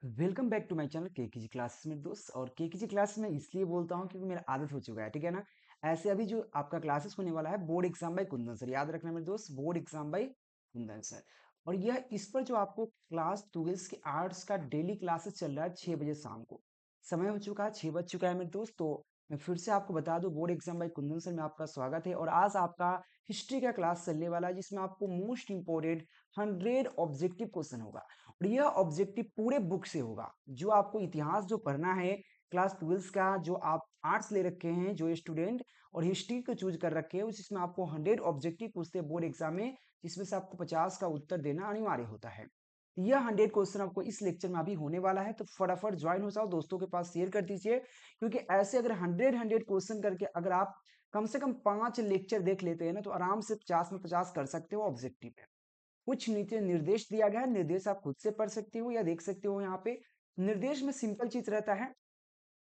Welcome back to my channel KKG classes में दोस्त। और केकेजी क्लास में इसलिए बोलता हूँ क्योंकि मेरा आदत हो चुका है, ठीक है ना। ऐसे अभी जो आपका क्लासेस होने वाला है board exam by Kundan sir, याद रखना मेरे दोस्त, board exam by Kundan sir. और यह इस पर जो आपको क्लास 12 के आर्ट्स का डेली क्लासेस चल रहा है 6 बजे शाम को। समय हो चुका है, 6 बज चुका है मेरे दोस्त। तो मैं फिर से आपको बता दूं, board exam by Kundan sir में आपका स्वागत है। और आज आपका हिस्ट्री का क्लास चलने वाला है जिसमें आपको मोस्ट इंपोर्टेंट 100 ऑब्जेक्टिव क्वेश्चन होगा। और यह ऑब्जेक्टिव पूरे बुक से होगा। जो आपको इतिहास जो पढ़ना है क्लास 12 का, जो आप आर्ट्स ले रखे हैं जो स्टूडेंट, और हिस्ट्री को चूज कर रखे हैं, जिसमें आपको 100 ऑब्जेक्टिव पूछते हैं बोर्ड एग्जाम में, जिसमें से आपको 50 का उत्तर देना अनिवार्य होता है। तो यह 100 क्वेश्चन आपको इस लेक्चर में अभी होने वाला है। तो फटाफट ज्वाइन हो जाओ, दोस्तों के पास शेयर कर दीजिए, क्योंकि ऐसे अगर 100 क्वेश्चन करके अगर आप कम से कम 5 लेक्चर देख लेते हैं ना, तो आराम से 50 में 50 कर सकते हो ऑब्जेक्टिव में। कुछ नीचे निर्देश दिया गया है, निर्देश आप खुद से पढ़ सकते हो या देख सकते हो। यहाँ पे निर्देश में सिंपल चीज रहता है,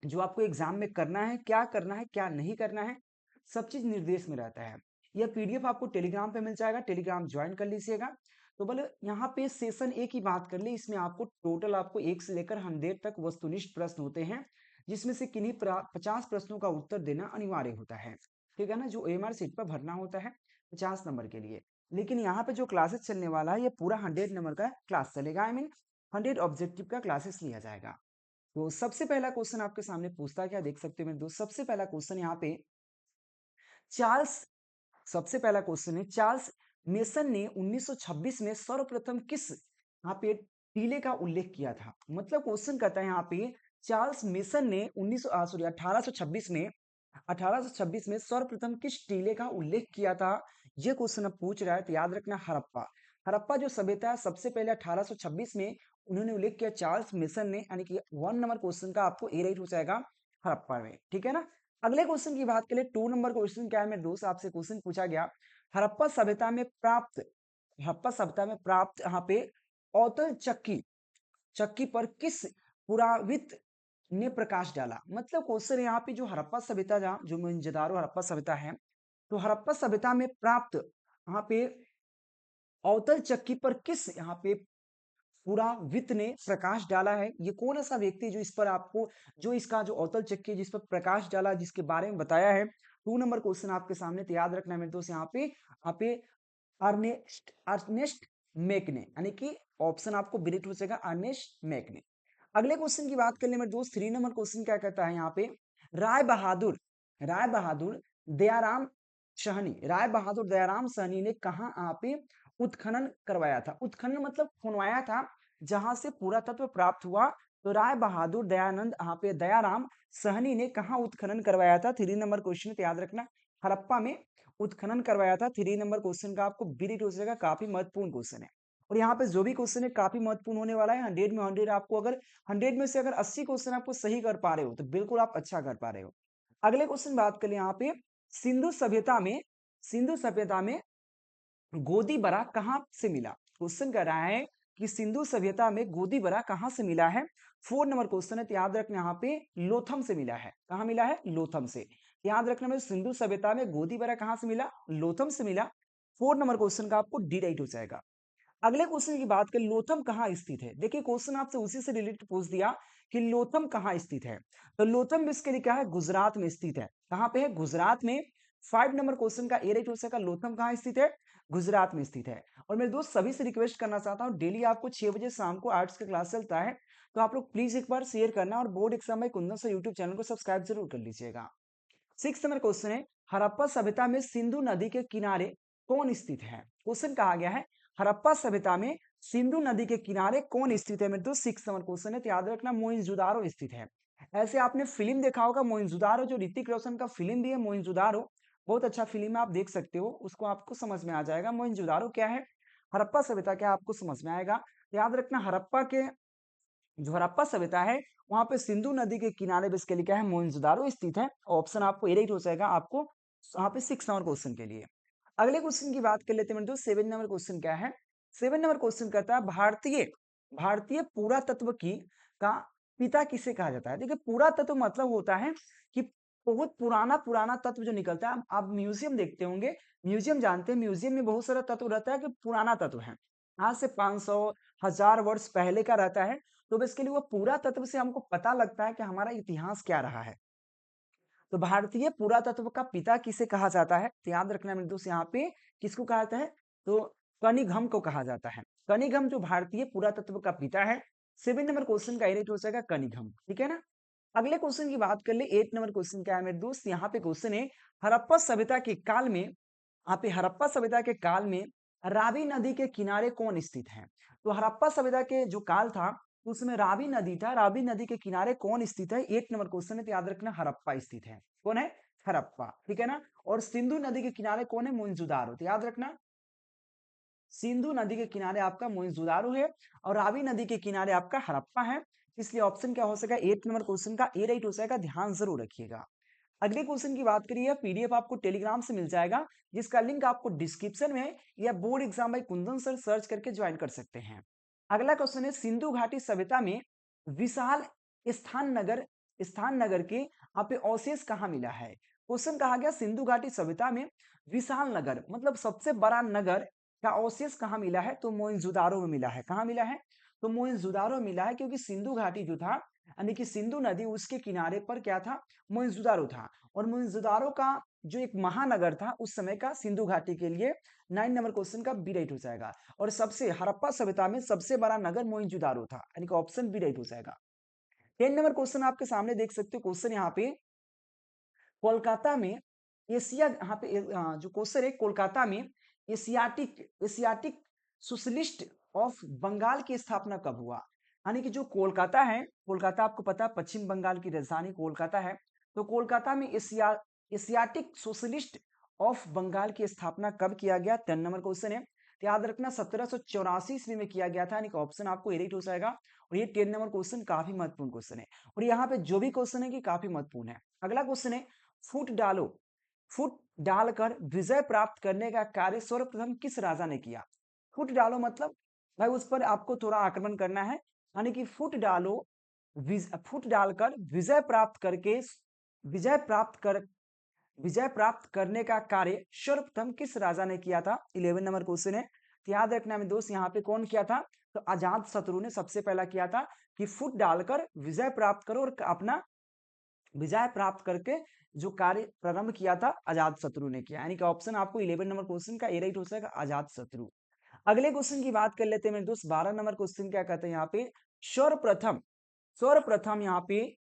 जो आपको एग्जाम में करना है क्या नहीं करना है, सब चीज निर्देश में रहता है। यह पीडीएफ आपको टेलीग्राम पे मिल जाएगा, टेलीग्राम ज्वाइन कर लीजिएगा। तो बोले यहाँ पे सेशन ए की बात कर ले, इसमें आपको टोटल आपको 1 से लेकर 100 तक वस्तुनिष्ठ प्रश्न होते हैं, जिसमें से किन्हीं 50 प्रश्नों का उत्तर देना अनिवार्य होता है, ठीक है ना। जो एमआर सीट पर भरना होता है 50 नंबर के लिए। लेकिन यहाँ पे जो क्लासेस चलने वाला है, ये पूरा 100 नंबर का क्लास चलेगा। आई मीन 100 ऑब्जेक्टिव का क्लासेस लिया जाएगा। तो सबसे पहला क्वेश्चन आपके सामने पूछता है, क्या देख सकते हो मेरे दोस्त। सबसे पहला क्वेश्चन यहाँ पे चार्ल्स सबसे पहला क्वेश्चन है, चार्ल्स मेसन ने 1926 में सर्वप्रथम किस यहाँ पे टीले का उल्लेख किया था। मतलब क्वेश्चन कहता है यहाँ पे चार्ल्स मेसन ने 1826 में सर्वप्रथम किस टीले का उल्लेख किया था। ये क्वेश्चन अब पूछ रहा है। तो याद रखना, हड़प्पा। हड़प्पा जो सभ्यता है, सबसे पहले 1826 में उन्होंने उल्लेख किया चार्ल्स मेसन ने, यानी कि 1 नंबर क्वेश्चन का आपको ए राइट हो जाएगा हड़प्पा में, ठीक है ना। अगले क्वेश्चन की बात करें, 2 नंबर क्वेश्चन क्या है मेरे दोस्त, आपसे क्वेश्चन पूछा गया, हड़प्पा सभ्यता में प्राप्त हड़प्पा सभ्यता में प्राप्त यहाँ पे औतल चक्की चक्की पर किस पुरावित ने प्रकाश डाला। मतलब क्वेश्चन यहाँ पे जो हड़प्पा सभ्यता जो मोहनजोदारो हड़प्पा सभ्यता है, तो हड़प्पा सभ्यता में प्राप्त यहाँ पे अवतल चक्की पर किस यहाँ पे पुरावित ने प्रकाश डाला है। ये कौन ऐसा व्यक्ति जो इस पर आपको, जो इसका जो अवतल चक्की है जिस पर प्रकाश डाला, जिसके बारे में बताया है। 2 नंबर क्वेश्चन आपके सामने। तो याद रखना है मेरे दोस्त, यहाँ पे अर्नेस्ट अर्नेस्ट मेक ने, यानी कि ऑप्शन आपको बिलीट हो जाएगा अर्नेस्ट मेक ने। अगले क्वेश्चन की बात कर ले मेरे दोस्त, 3 नंबर क्वेश्चन क्या कहता है यहाँ पे, राय बहादुर राय बहादुर दयाराम राय बहादुर दयाराम सहनी ने कहा यहाँ पे उत्खनन करवाया था। उत्खनन मतलब खुनवाया था, जहां से पुरातत्व प्राप्त हुआ। तो राय बहादुर दयानंद यहाँ पे दयाराम सहनी ने कहा उत्खनन करवाया था। 3 नंबर क्वेश्चन याद रखना, हड़प्पा में उत्खनन करवाया था। 3 नंबर क्वेश्चन का आपको बी हो जाएगा, काफी महत्वपूर्ण क्वेश्चन है। और यहाँ पे जो भी क्वेश्चन है काफी महत्वपूर्ण होने वाला है। 100 में 100 आपको, अगर 100 में से अगर 80 क्वेश्चन आपको सही कर पा रहे हो तो बिल्कुल आप अच्छा कर पा रहे हो। अगले क्वेश्चन बात करें यहाँ पे, सिंधु सभ्यता में सिंधु सभ्यता में गोदी बरा कहां से मिला। क्वेश्चन कर रहा है कि सिंधु सभ्यता में गोदी बरा कहां से मिला है। 4 नंबर क्वेश्चन है। तो याद रखना, यहाँ पे लोथम से मिला है। कहां मिला है? लोथम से। याद रखना में, सिंधु सभ्यता में गोदी बरा कहां से मिला? लोथम से मिला। 4 नंबर क्वेश्चन का आपको डी राइट हो जाएगा। अगले क्वेश्चन की बात करें, लोथम कहाँ स्थित है। देखिए क्वेश्चन आपसे उसी से रिलेटेड पूछ दिया कि लोथम कहाँ स्थित है। तो लोथम इसके लिए क्या है? गुजरात में स्थित है। कहाँ पे है? गुजरात में। 5 नंबर क्वेश्चन का ए राइट हो सका, लोथम कहाँ स्थित है? गुजरात में स्थित है। और मेरे दोस्त सभी से रिक्वेस्ट करना चाहता हूँ, डेली आपको 6 बजे शाम को आर्ट्स का क्लास चलता है, तो आप लोग प्लीज एक बार शेयर करना, और बोर्ड एग्जाम में कुंदन सर यूट्यूब चैनल को सब्सक्राइब जरूर कर लीजिएगा। 6 नंबर क्वेश्चन है, हड़प्पा सभ्यता में सिंधु नदी के किनारे कौन स्थित है। क्वेश्चन कहा गया है, हड़प्पा सभ्यता में सिंधु नदी के किनारे कौन स्थित है। मेरे दोस्त 6 नंबर क्वेश्चन है। तो याद रखना, मोइंजोदारो स्थित है। ऐसे आपने फिल्म देखा होगा मोइंजोदारो, जो ऋतिक रोशन का फिल्म भी है मोइंजोदारो, बहुत अच्छा फिल्म है, आप देख सकते हो उसको, आपको समझ में आ जाएगा मोइंजोदारो क्या है, हड़प्पा सभ्यता क्या है, आपको समझ में आएगा। तो याद रखना, हड़प्पा के जो हड़प्पा सभ्यता है, वहां पे सिंधु नदी के किनारे बेसिकली क्या है, मोइंजोदारो स्थित है। ऑप्शन आपको ए राइट हो जाएगा आपको यहाँ पे 6 नंबर क्वेश्चन के लिए। अगले क्वेश्चन की बात कर लेते हैं दोस्त। 7 नंबर क्वेश्चन क्या है? 7 नंबर क्वेश्चन कहता है, भारतीय भारतीय पुरातत्व की का पिता किसे कहा जाता है। देखिए पुरातत्व मतलब होता है कि बहुत पुराना पुराना तत्व जो निकलता है। आप म्यूजियम देखते होंगे, म्यूजियम जानते हैं, म्यूजियम में बहुत सारा तत्व रहता है कि पुराना तत्व है। आज से 500 1000 वर्ष पहले का रहता है। तो बेसिकली वो पुरातत्व से हमको पता लगता है कि हमारा इतिहास क्या रहा है। तो भारतीय पुरातत्व का पिता किसे कहा जाता है? तो याद रखना मेरे दोस्त, यहाँ पे किसको कहा जाता है? तो कनिघम को कहा जाता है। कनिघम जो भारतीय पुरातत्व का पिता है। 7 नंबर क्वेश्चन का एडिट हो जाएगा कनिघम, ठीक है ना। अगले क्वेश्चन की बात कर ले। 8 नंबर क्वेश्चन क्या है मेरे दोस्त? यहाँ पे क्वेश्चन है, हड़प्पा सभ्यता के काल में, यहाँ पे हड़प्पा सभ्यता के काल में रावी नदी के किनारे कौन स्थित है? तो हड़प्पा सभ्यता के जो काल था उसमें रावी नदी था, रावी नदी के किनारे कौन स्थित है? 8 नंबर क्वेश्चन है, तो याद रखना हड़प्पा स्थित है। कौन है? हड़प्पा, ठीक है ना। और सिंधु नदी के किनारे कौन है? मोहनजोदारो, तो याद रखना सिंधु नदी के किनारे आपका मोहनजोदारो है और रावी नदी के किनारे आपका हड़प्पा है। इसलिए ऑप्शन क्या हो सकेगा? 8 नंबर क्वेश्चन का ए राइट हो जाएगा, ध्यान जरूर रखिएगा। अगले क्वेश्चन की बात करिए, पीडीएफ आपको टेलीग्राम से मिल जाएगा, जिसका लिंक आपको डिस्क्रिप्शन में है, या board exam by Kundan sir search करके ज्वाइन कर सकते हैं। अगला क्वेश्चन है, सिंधु घाटी सभ्यता में विशाल स्थान नगर के यहाँ पे अवशेष कहाँ मिला है? क्वेश्चन कहा गया सिंधु घाटी सभ्यता में विशाल नगर मतलब सबसे बड़ा नगर का अवशेष कहाँ मिला है? तो मोहनजोदारो में मिला है। कहाँ मिला है? तो मोहनजोदारो में मिला है, क्योंकि सिंधु घाटी जो था यानी कि सिंधु नदी उसके किनारे पर क्या था? मोहनजोदारो था। और मोहनजोदारो का जो एक महानगर था उस समय का, सिंधु घाटी के लिए 9 नंबर क्वेश्चन का बी राइट हो जाएगा। और सबसे हड़प्पा सभ्यता में सबसे बड़ा नगर मोहनजोदारो था, यानी कि ऑप्शन बी राइट हो जाएगा। 10 नंबर क्वेश्चन आपके सामने देख सकते हो। क्वेश्चन यहाँ पे कोलकाता में एशिया, यहाँ पे जो क्वेश्चन है, कोलकाता में Asiatic Asiatic socialist of Bengal की स्थापना कब हुआ? यानी कि जो कोलकाता है, कोलकाता आपको पता है पश्चिम बंगाल की राजधानी कोलकाता है। तो कोलकाता में एशियाटिक सोशलिस्ट ऑफ बंगाल की स्थापना कब किया गया? 10 नंबर क्वेश्चन है। तो याद रखना 1784 ईस्वी में किया गया था, यानी कि ऑप्शन आपको एडिट हो जाएगा। और ये 10 नंबर क्वेश्चन काफी महत्वपूर्ण क्वेश्चन है, और यहाँ पे जो भी क्वेश्चन है कि काफी महत्वपूर्ण है। अगला क्वेश्चन है, फुट डालो फुट डालकर विजय प्राप्त करने का कार्य सर्वप्रथम किस राजा ने किया? फुट डालो मतलब भाई उस पर आपको थोड़ा आक्रमण करना है, यानी कि फुट डालकर विजय प्राप्त कर विजय प्राप्त करने का कार्य सर्वप्रथम किस राजा ने किया था? 11 नंबर क्वेश्चन है। तो याद रखना में दोस्त, यहाँ पे कौन किया था? तो अजात शत्रु ने सबसे पहला किया था कि फुट डालकर विजय प्राप्त करो, और अपना विजय प्राप्त करके जो कार्य प्रारंभ किया था अजात शत्रु ने किया, यानी कि ऑप्शन आपको 11 नंबर क्वेश्चन का ए राइट हो जाएगा, अजात शत्रु। अगले क्वेश्चन की बात कर लेते हैं मेरे दोस्त। 12 नंबर क्वेश्चन क्या कहते हैं यहाँ पे? सर्वप्रथम सर्वप्रथम यहाँ पे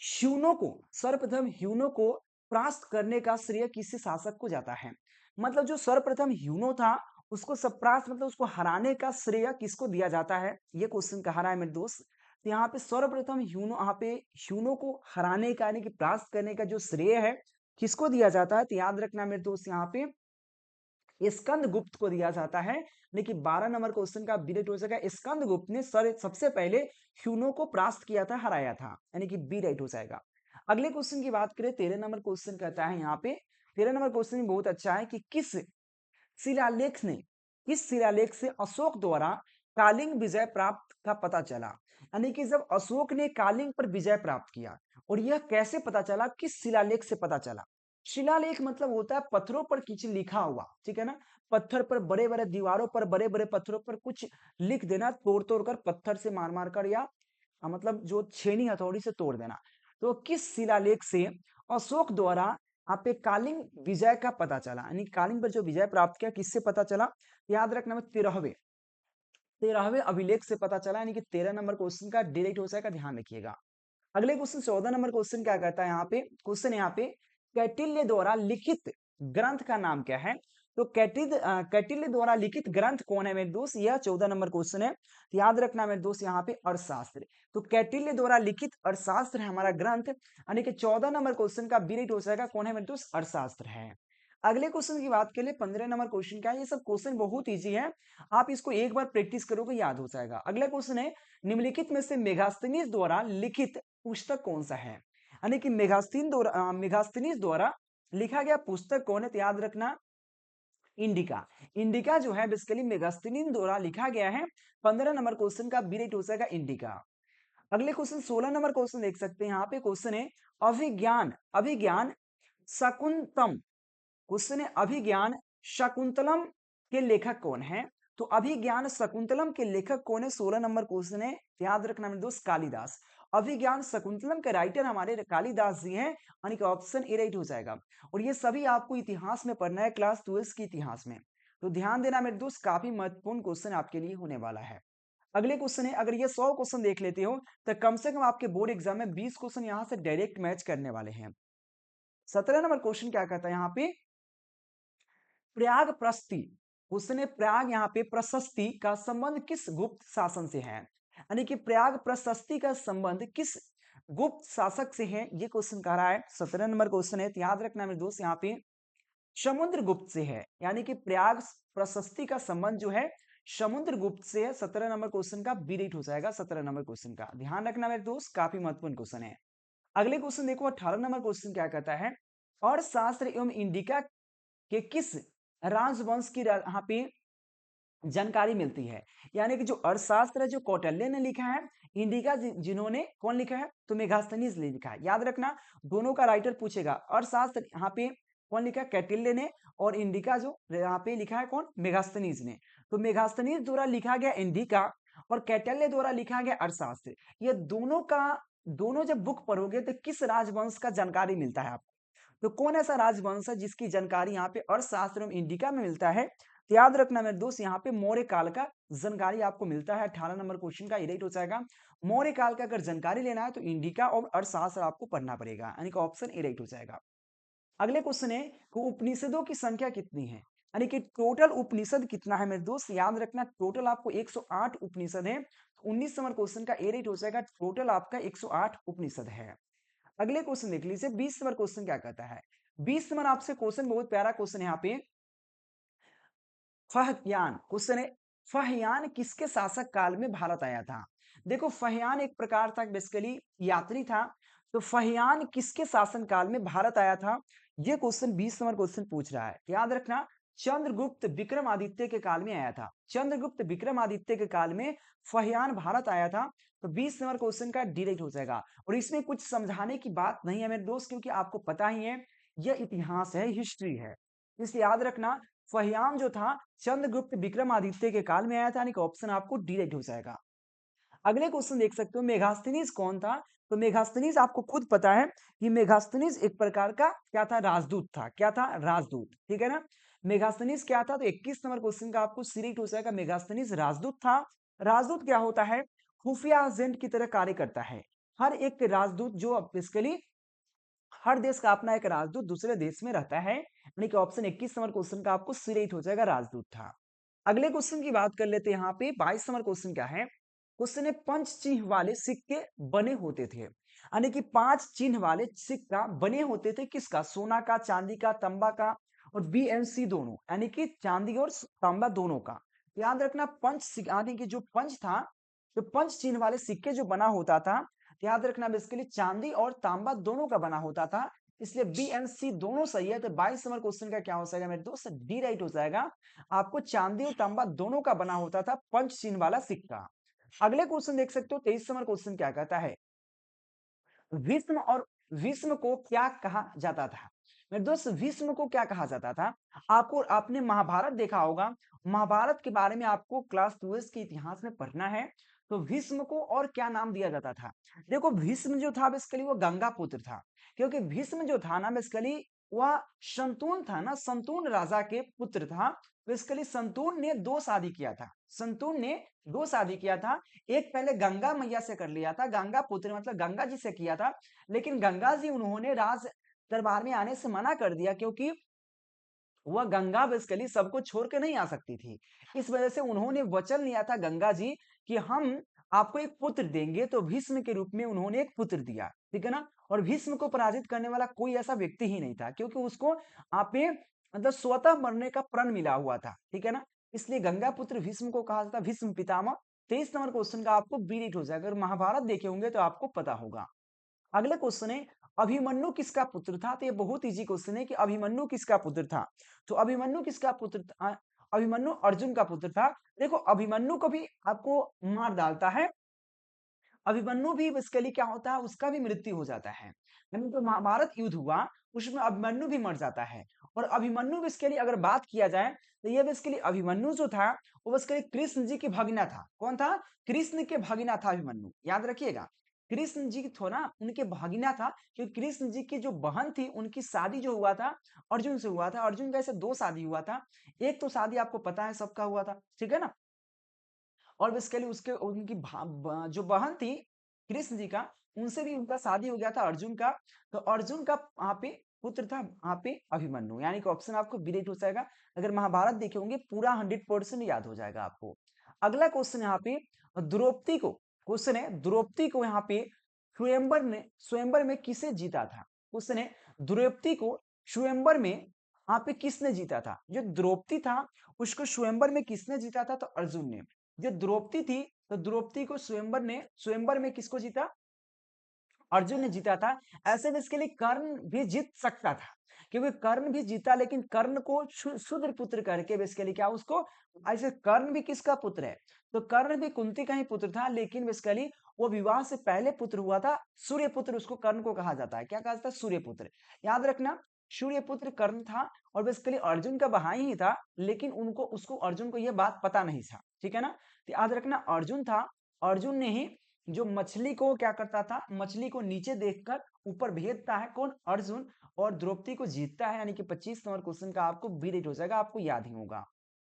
सर्वप्रथम ह्यूनो को परास्त करने का श्रेय किसी शासक को जाता है? मतलब जो सर्वप्रथम ह्यूनो था उसको परास्त मतलब उसको हराने का श्रेय किसको दिया जाता है? ये क्वेश्चन कहा रहा है मेरे दोस्त। तो यहाँ पे सर्वप्रथम ह्यूनो को हराने का यानी कि परास्त करने का जो श्रेय है किसको दिया जाता है? तो याद रखना मेरे दोस्त, यहाँ पे स्कंद गुप्त को दिया जाता है। लेकिन 12 नंबर क्वेश्चन का बी राइट हो जाएगा, स्कंद गुप्त ने सबसे पहले ह्यूनो को परास्त किया था, हराया था, यानी कि बी राइट हो जाएगा। अगले क्वेश्चन की बात करें, 13 नंबर क्वेश्चन कहता है यहाँ पे, 13 नंबर क्वेश्चन बहुत अच्छा है कि शिलालेख ने किस शिलालेख से अशोक द्वारा कालिंग विजय प्राप्त का पता चला? यानी कि जब अशोक ने कालिंग पर विजय प्राप्त किया, और यह कैसे पता चला? किस शिलालेख से पता चला? शिलालेख मतलब होता है पत्थरों पर कुछ लिखा हुआ, ठीक है ना। पत्थर पर बड़े बड़े दीवारों पर बड़े बड़े पत्थरों पर कुछ लिख देना, तोड़ तोड़ कर पत्थर से मार मार कर, या मतलब जो छेनी हथौड़ी से तोड़ देना। तो किस शिलालेख से अशोक द्वारा आप पे कालिंग विजय का पता चला, यानी कालिंग पर जो विजय प्राप्त किया किससे पता चला? याद रखना में 13वें अभिलेख से पता चला, यानी कि 13 नंबर क्वेश्चन का डायरेक्ट हो जाएगा, ध्यान रखिएगा। अगले क्वेश्चन 14 नंबर क्वेश्चन क्या कहता है यहाँ पे? क्वेश्चन यहाँ पे कैटिल्य द्वारा लिखित ग्रंथ का नाम क्या है? तो कैटिल्य द्वारा लिखित ग्रंथ कौन है मेरे दोस्त? यह 14 नंबर क्वेश्चन है। तो याद रखना मेरे दोस्त, यहाँ पे अर्थशास्त्र। तो कैटिल्य द्वारा लिखित अर्थशास्त्र है हमारा ग्रंथ, यानी कि 14 नंबर क्वेश्चन का बी राइट हो जाएगा। कौन है मेरे दोस्त? अर्थशास्त्र है। अगले क्वेश्चन की बात के लिए 15 नंबर क्वेश्चन क्या है? ये सब क्वेश्चन बहुत इजी है, आप इसको एक बार प्रैक्टिस करोगे याद हो जाएगा। अगला क्वेश्चन है, निम्नलिखित में से मेगास्थनीज द्वारा लिखित पुस्तक कौन सा है? यानी कि मेगास्थनीज द्वारा लिखा गया पुस्तक कौन है? तो याद रखना इंडिका। इंडिका जो है बेसिकली मेगास्थनीज द्वारा लिखा गया है। 15 नंबर क्वेश्चन का बी राइट हो जाएगा इंडिका। अगले क्वेश्चन 16 नंबर क्वेश्चन देख सकते हैं, यहाँ पे क्वेश्चन है अभिज्ञान अभिज्ञान शकुंतम क्वेश्चन है अभिज्ञान शकुंतलम के लेखक कौन है? तो अभिज्ञान शकुंतलम के लेखक कौन है? 16 नंबर क्वेश्चन है, याद रखना मेरे दोस्त, कालिदास। अभिज्ञान शकुंतलम के राइटर हमारे कालिदास जी हैं, यानी कि ऑप्शन ए राइट हो जाएगा। और ये सभी आपको इतिहास में पढ़ना है, क्लास 12 के इतिहास में। तो ध्यान देना मेरे दोस्त, काफी महत्वपूर्ण क्वेश्चन आपके लिए होने वाला है। अगले क्वेश्चन है, अगर ये 100 क्वेश्चन देख लेते हो तो कम से कम आपके बोर्ड एग्जाम में 20 क्वेश्चन यहाँ से डायरेक्ट मैच करने वाले हैं। 17 नंबर क्वेश्चन क्या कहता है यहाँ पे? प्रयाग प्रस्ति, उसने प्रयाग यहाँ पे प्रशस्ति का संबंध किस गुप्त शासन से है? यानी कि प्रयाग प्रशस्ति का संबंध किस गुप्त शासक से है, ये क्वेश्चन कह रहा है। 17 नंबर क्वेश्चन है, तो याद रखना मेरे दोस्त यहाँ पे समुद्रगुप्त से है, यानी कि प्रयाग प्रशस्ति का संबंध जो है समुद्रगुप्त से है। 17 नंबर क्वेश्चन का बी राइट हो जाएगा। 17 नंबर क्वेश्चन का ध्यान रखना मेरे दोस्त, काफी महत्वपूर्ण क्वेश्चन है। अगले क्वेश्चन देखो, 18 नंबर क्वेश्चन क्या कहता है? अर्थशास्त्र एवं इंडिका के किस राजवंश की यहाँ पे जानकारी मिलती है? यानी कि जो अर्थशास्त्र है, जो कौटिल्य ने लिखा है, इंडिका जिन्होंने कौन लिखा है? तो मेगास्थनीज ने लिखा है। याद रखना, दोनों का राइटर पूछेगा। अर्थशास्त्र यहाँ पे कौन लिखा है? कौटिल्य ने, और इंडिका जो यहाँ पे लिखा है कौन? मेगास्थनीज ने। तो मेगास्थनीज द्वारा लिखा गया इंडिका और कौटिल्य द्वारा लिखा गया अर्थशास्त्र, ये दोनों का, दोनों जब बुक पढ़ोगे तो किस राजवंश का जानकारी मिलता है आपको? तो कौन ऐसा राजवंश है जिसकी जानकारी यहाँ पे अर्थशास्त्र में इंडिका में मिलता है? तो याद रखना मेरे दोस्त, यहाँ पे मौर्य काल का जानकारी आपको मिलता है। 18 नंबर क्वेश्चन का राइट हो जाएगा। मौर्य काल का अगर जानकारी लेना है तो इंडिका और अर्थशास्त्र आपको पढ़ना पड़ेगा, यानी कि ऑप्शन ए राइट हो जाएगा। अगले क्वेश्चन है कि उपनिषदों की संख्या कितनी है, यानी कि टोटल उपनिषद कितना है मेरे दोस्त? याद रखना, टोटल आपको 108 उपनिषद है। 19 नंबर क्वेश्चन का ए राइट हो जाएगा। टोटल आपका 108 उपनिषद है। अगले क्वेश्चन देख लीजिए, 20 नंबर क्वेश्चन क्या कहता है? 20 नंबर आपसे क्वेश्चन बहुत प्यारा क्वेश्चन है यहाँ पे। फहयान क्वेश्चन है, फहयान किसके शासक काल में भारत आया था? देखो, फहयान एक प्रकार था बेसिकली यात्री था। तो फहयान किसके शासन काल में भारत आया था? ये क्वेश्चन 20 नंबर क्वेश्चन पूछ रहा है। याद रखना, चंद्रगुप्त विक्रमादित्य के काल में आया था। चंद्रगुप्त विक्रमादित्य के काल में फहयान भारत आया था। तो 20 नंबर क्वेश्चन का डायरेक्ट हो जाएगा। और इसमें कुछ समझाने की बात नहीं है मेरे दोस्त, क्योंकि आपको पता ही है यह इतिहास है, हिस्ट्री है। इसलिए याद रखना, फहियान जो था चंद्रगुप्त विक्रमादित्य के काल में आया था, यानी कि ऑप्शन आपको डायरेक्ट हो जाएगा। अगले क्वेश्चन देख सकते हो, मेगास्थनीज कौन था? तो मेगास्थनीज आपको खुद पता है कि मेगास्थनीज एक प्रकार का क्या था? राजदूत था। क्या था? राजदूत, ठीक है ना। मेगास्थनीज क्या था? तो 21 नंबर क्वेश्चन का आपको सीरीट हो जाएगा। मेगास्थनीज राजदूत था। राजदूत क्या होता है? खुफिया एजेंट की तरह कार्य करता है। हर एक राजदूत जो बेसिकली हर देश का अपना एक राजदूत दूसरे देश में रहता है, यानी कि ऑप्शन 21 नंबर क्वेश्चन का आपको सी राइट हो जाएगा, राजदूत था। अगले क्वेश्चन की बात कर लेते हैं। यहाँ पे 22 नंबर क्वेश्चन क्या है? क्वेश्चन है, पंच चिन्ह वाले सिक्के बने होते थे, यानी कि 5 चिन्ह वाले सिक्का बने होते थे किसका? सोना का, चांदी का, तांबा का और बी एंड सी दोनों, यानी कि चांदी और तांबा दोनों का। याद रखना, यानी कि जो पंच था, तो पंच चिन्ह वाले सिक्के जो बना होता था, याद रखना बेसिकली चांदी और तांबा दोनों का बना होता था। इसलिए बी एंड सी दोनों सही है। तो 22 नंबर क्वेश्चन का क्या हो जाएगा मेरे दोस्त? डी राइट हो जाएगा। आपको चांदी और तांबा दोनों का बना होता था पंच चिन्ह वाला सिक्का। अगले क्वेश्चन देख सकते हो, 23 नंबर क्वेश्चन क्या कहता है? भीष्म और भीष्म को क्या कहा जाता था? मेरे दोस्त, भीष्म को क्या कहा जाता था? आपको, आपने महाभारत देखा होगा, महाभारत के बारे में आपको क्लास 12 के इतिहास में पढ़ना है। तो भीष्म को और क्या नाम दिया जाता था? देखो, भीष्म जो था बेसिकली वो गंगा पुत्र था, क्योंकि भीष्म जो था ना बेसिकली वह संतून था ना, संतून राजा के पुत्र था। बेसिकली संतून ने 2 शादी किया था। संतून ने 2 शादी किया था। एक पहले गंगा मैया से कर लिया था, गंगा पुत्र मतलब गंगा जी से किया था। लेकिन गंगा जी उन्होंने राज दरबार में आने से मना कर दिया, क्योंकि वह गंगा बेसिकली सबको छोड़ के नहीं आ सकती थी। इस वजह से उन्होंने वचन लिया था गंगा जी कि हम आपको एक पुत्र देंगे। तो भीष्म के रूप में उन्होंने एक पुत्र दिया, ठीक है ना। और भीष्म को पराजित करने वाला कोई ऐसा व्यक्ति ही नहीं था, क्योंकि उसको आप मतलब स्वतः मरने का प्रण मिला हुआ था, ठीक है ना। इसलिए गंगा पुत्र भीष्म को कहा जाता है भीष्म पितामह। 23 नंबर क्वेश्चन का आपको बी राइट हो जाएगा। अगर महाभारत देखे होंगे तो आपको पता होगा। अगला क्वेश्चन है, अभिमन्यु किसका पुत्र था? तो ये बहुत इजी क्वेश्चन है कि अभिमन्यु किसका पुत्र था। तो अभिमन्यु किसका पुत्र था? अभिमन्यु अर्जुन का पुत्र था। देखो, अभिमन्यु को भी आपको मार डालता है, अभिमन्यु भी बेसिकली क्या होता है, उसका भी मृत्यु हो जाता है। यानी जो महाभारत युद्ध हुआ उसमें अभिमन्यु भी मर जाता है। और अभिमन्यु बेसिकली अगर बात किया जाए तो ये बेसिकली अभिमन्यु जो था वो बेसिकली कृष्ण जी की भगिना था। कौन था? कृष्ण के भगिना था अभिमन्यु, याद रखिएगा। कृष्ण जी थो ना उनके भगिना था, क्योंकि कृष्ण जी की जो बहन थी उनकी शादी जो हुआ था अर्जुन से हुआ था। अर्जुन का ऐसे दो शादी हुआ था, एक तो शादी आपको पता है सबका हुआ था, ठीक है ना। और बेसिकली उसके उनकी जो बहन थी कृष्ण जी का, उनसे भी उनका शादी हो गया था अर्जुन का। तो अर्जुन का वहां पे पुत्र था वहां पे अभिमन्यु, यानी कि ऑप्शन आपको बी राइट हो जाएगा। अगर महाभारत देखे होंगे पूरा 100% याद हो जाएगा आपको। अगला क्वेश्चन यहाँ पे द्रौपदी को, क्वेश्चन है द्रौपदी को यहाँ पे स्वयंवर में किसे जीता था? क्वेश्चन है द्रौपदी को स्वयंवर में यहाँ पे किसने जीता था? जो द्रौपदी था उसको स्वयंवर में किसने जीता था? तो अर्जुन ने। जो द्रौपदी थी तो द्रौपदी को स्वयंवर में किसको जीता? अर्जुन ने जीता था। ऐसे में इसके लिए कर्ण भी जीत सकता था, क्योंकि कर्ण भी जीता, लेकिन कर्ण को शूद्र पुत्र करके बेसिकली क्या उसको, ऐसे कर्ण भी किसका पुत्र है? तो कर्ण भी कुंती का ही पुत्र था, लेकिन बेसिकली वो विवाह से पहले पुत्र हुआ था सूर्य पुत्र, उसको कर्ण को कहा जाता है। क्या कहा जाता है? सूर्य पुत्र। याद रखना सूर्य पुत्र कर्ण था, और बेसिकली अर्जुन का भाई ही था, लेकिन उनको उसको अर्जुन को यह बात पता नहीं था, ठीक है ना। तो याद रखना अर्जुन था, अर्जुन ने ही जो मछली को क्या करता था, मछली को नीचे देखकर ऊपर भेजता है, कौन? अर्जुन। और द्रौपदी को जीतता है, यानी कि 25 नंबर क्वेश्चन का आपको बी राइट हो जाएगा, आपको याद ही होगा।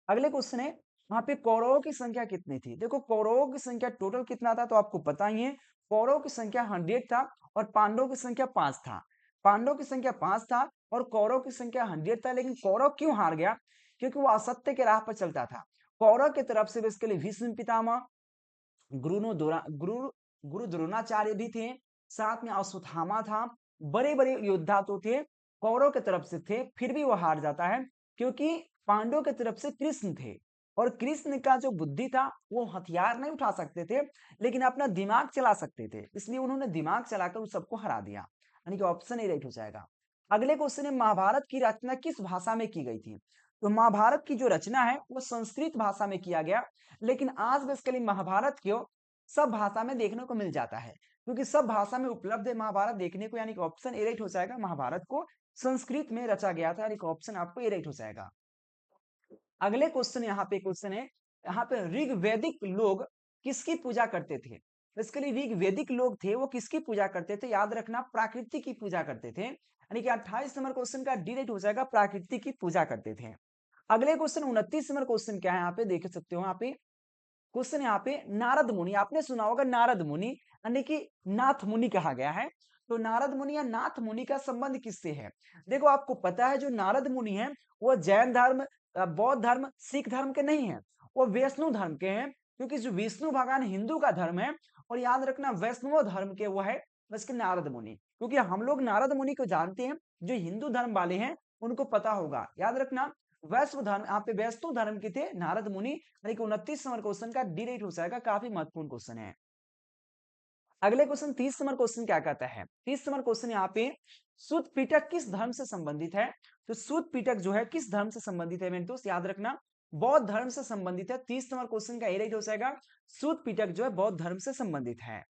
अगले क्वेश्चन है वहां पे कौरवों की संख्या कितनी थी? देखो कौरवों की संख्या टोटल कितना था तो आपको पता ही है। कौरवों की संख्या 100 था और पांडवों की संख्या 5 था। पांडवों की संख्या 5 था और कौरव की संख्या 100 था। लेकिन कौरव क्यों हार गया? क्योंकि वो असत्य के राह पर चलता था। कौरव की तरफ से बेसिकली भीष्म पितामह, गुरु गुरु द्रोणाचार्य भी थे, साथ में अश्वत्थामा था, बड़े बड़े योद्धा तो थे, कौरव की तरफ से थे, फिर भी वो हार जाता है, क्योंकि पांडवों की तरफ से कृष्ण थे। और कृष्ण का जो बुद्धि था वो हथियार नहीं उठा सकते थे, लेकिन अपना दिमाग चला सकते थे, इसलिए उन्होंने दिमाग चलाकर उस सबको हरा दिया, यानी कि ऑप्शन ए राइट हो जाएगा। अगले क्वेश्चन है महाभारत की रचना किस भाषा में की गई थी? तो महाभारत की जो रचना है वो संस्कृत भाषा में किया गया, लेकिन आज बेसिकली महाभारत क्यों सब भाषा में देखने को मिल जाता है, क्योंकि सब भाषा में उपलब्ध है महाभारत देखने को, यानी कि ऑप्शन ए राइट हो जाएगा। महाभारत को संस्कृत में रचा गया था, यानी कि ऑप्शन आपको ए राइट हो जाएगा। अगले क्वेश्चन यहाँ पे क्वेश्चन है, यहाँ पे ऋग्वैदिक लोग किसकी पूजा करते थे? बेसिकली ऋग्वैदिक लोग थे वो किसकी पूजा करते थे? याद रखना प्रकृति की पूजा करते थे, यानी कि 28 नंबर क्वेश्चन का डी राइट हो जाएगा, प्रकृति की पूजा करते थे। अगले क्वेश्चन 29 नंबर क्वेश्चन क्या है यहाँ पे देख सकते हो। यहाँ पे क्वेश्चन यहाँ पे नारद मुनि, आपने सुना होगा नारद मुनि, यानी कि नाथ मुनि कहा गया है। तो नारद मुनि या नाथ मुनि का संबंध किससे है? देखो आपको पता है जो नारद मुनि है वो जैन धर्म, बौद्ध धर्म, सिख धर्म के नहीं है, वो वैष्णव धर्म के हैं, क्योंकि जो विष्णु भगवान हिंदू का धर्म है। और याद रखना वैष्णव धर्म के वो है बस नारद मुनि, क्योंकि हम लोग नारद मुनि को जानते हैं, जो हिंदू धर्म वाले हैं उनको पता होगा। याद रखना वैष्णव धर्म, यहाँ पे वैष्णव धर्म के थे नारद मुनि, यानी कि 29 नंबर क्वेश्चन का डी राइट हो जाएगा, काफी महत्वपूर्ण क्वेश्चन है। अगले क्वेश्चन 30 नंबर क्वेश्चन क्या कहता है? 30 नंबर क्वेश्चन यहाँ पे सूत पिटक किस धर्म से संबंधित है? तो सूत पिटक जो है किस धर्म से संबंधित है मेरे दोस्त? याद रखना बौद्ध धर्म से संबंधित है। 30 नंबर क्वेश्चन का ए राइट हो जाएगा, सूत पिटक जो है बौद्ध धर्म से संबंधित है।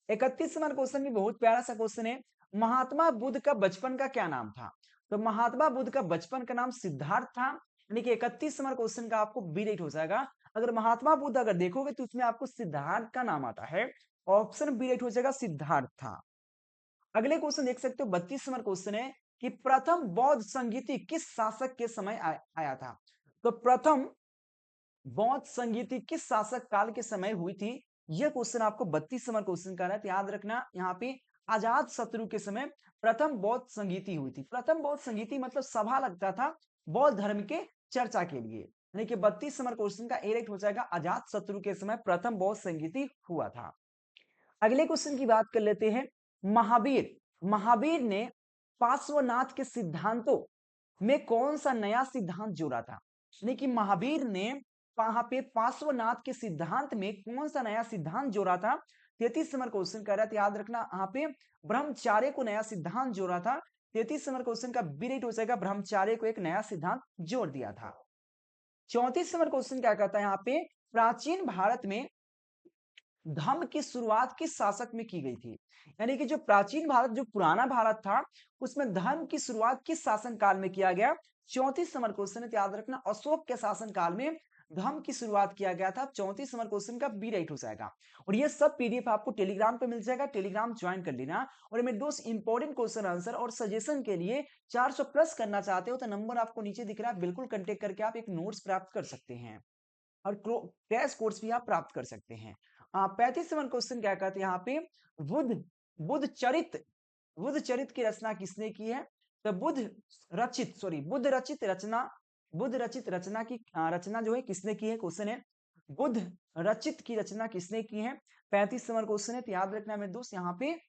31 नंबर क्वेश्चन भी बहुत प्यारा सा क्वेश्चन है, महात्मा बुद्ध का बचपन का क्या नाम था? तो महात्मा बुद्ध का बचपन का नाम सिद्धार्थ था, यानी कि 31 नंबर क्वेश्चन का आपको बी राइट हो जाएगा। अगर महात्मा बुद्ध अगर देखोगे तो उसमें आपको सिद्धार्थ का नाम आता है, ऑप्शन बी राइट हो जाएगा, सिद्धार्थ था। अगले क्वेश्चन देख सकते हो 32 नंबर क्वेश्चन है कि प्रथम बौद्ध संगीति किस शासक के समय आया था? तो प्रथम बौद्ध संगीति किस शासक काल के समय हुई थी? यह क्वेश्चन आपको 32 नंबर क्वेश्चन का है, तो याद रखना यहाँ पे अजात शत्रु के समय प्रथम बौद्ध संगीति हुई थी। प्रथम बौद्ध संगीति मतलब सभा लगता था बौद्ध धर्म के चर्चा के लिए, यानी कि 32 नंबर क्वेश्चन का ए राइट हो जाएगा, अजात शत्रु के समय प्रथम बौद्ध संगीति हुआ था। अगले क्वेश्चन की बात कर लेते हैं, महावीर महावीर ने पार्श्वनाथ के सिद्धांतों में कौन सा नया सिद्धांत जोड़ा था? यानी कि महावीर ने वहां पे पार्श्वनाथ के सिद्धांत में कौन सा नया सिद्धांत जोड़ा था? 33 नंबर क्वेश्चन कर रहा था, याद रखना यहाँ पे ब्रह्मचार्य को नया सिद्धांत जोड़ा था। 33 नंबर क्वेश्चन का बी राइट हो जाएगा, ब्रह्मचार्य को एक नया सिद्धांत जोड़ दिया था। 34 नंबर क्वेश्चन क्या कहता है यहाँ पे, प्राचीन भारत में धम्म की शुरुआत किस शासक में की गई थी? यानी कि जो प्राचीन भारत, जो पुराना भारत था, उसमें धर्म की शुरुआत किस शासन काल में किया गया? 34 नंबर क्वेश्चन है, तो याद रखना अशोक के शासन काल में धर्म की शुरुआत किया गया था। 34 नंबर क्वेश्चन का बी राइट हो जाएगा। और ये सब पीडीएफ आपको टेलीग्राम पे मिल जाएगा, टेलीग्राम ज्वाइन कर लेना। और मेरे दोस्त इंपॉर्टेंट क्वेश्चन आंसर और सजेशन के लिए 400 प्लस करना चाहते हो तो नंबर आपको नीचे दिख रहा है, बिल्कुल कांटेक्ट करके आप एक नोट्स प्राप्त कर सकते हैं और क्रैश कोर्स भी आप प्राप्त कर सकते हैं। 35 नंबर क्वेश्चन क्या कहते हैं यहाँ पे? बुद्ध बुद्ध चरित बुद्ध चरित की रचना किसने की है? तो बुद्ध रचित रचना, बुद्ध रचित रचना की रचना जो है किसने की है? क्वेश्चन है बुद्ध रचित की रचना किसने की है? 35 नंबर क्वेश्चन है, तो याद रखना मेरे दोस्त यहाँ पे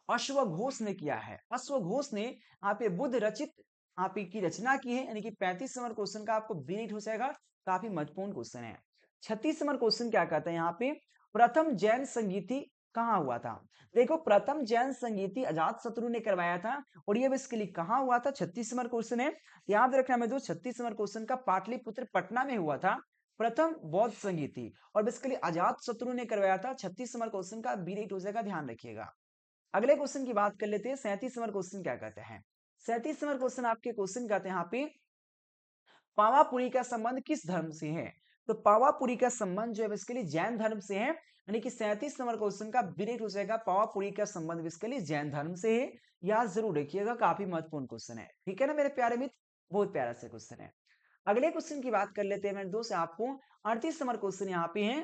अश्वघोष ने किया है। अश्वघोष ने यहाँ पे बुद्ध रचित आप की रचना की है, यानी कि 35 नंबर क्वेश्चन का आपको बी राइट हो जाएगा। काफी महत्वपूर्ण क्वेश्चन है। 36 नंबर क्वेश्चन क्या कहते हैं यहाँ पे? प्रथम जैन संगीति कहाँ हुआ था? देखो, प्रथम जैन संगीति अजात शत्रु ने करवाया था और ये बेसिकली कहाँ हुआ था? 36 नंबर क्वेश्चन है, याद रखना मैं 36 नंबर क्वेश्चन का पाटलिपुत्र पटना में हुआ था प्रथम बौद्ध संगीति, और बेसिकली अजात शत्रु ने करवाया था। 36 नंबर क्वेश्चन का बी राइट हो जाएगा, ध्यान रखिएगा। अगले क्वेश्चन की बात कर लेते हैं। 37 नंबर क्वेश्चन क्या कहते हैं? 37 नंबर क्वेश्चन आपके क्वेश्चन कहते हैं यहाँ पे पावापुरी का संबंध किस धर्म से है? तो पावापुरी का संबंध जो है बेसिकली जैन धर्म से है, यानी कि 37 नंबर क्वेश्चन का बी राइट हो जाएगा। पावापुरी का संबंध बेसिकली जैन धर्म से है, याद जरूर रखिएगा, काफी महत्वपूर्ण क्वेश्चन है। ठीक है ना मेरे प्यारे मित्र, बहुत प्यारा से क्वेश्चन है। अगले क्वेश्चन की बात कर लेते हैं मेरे दोस्त, आपको 38 नंबर क्वेश्चन यहाँ पे है,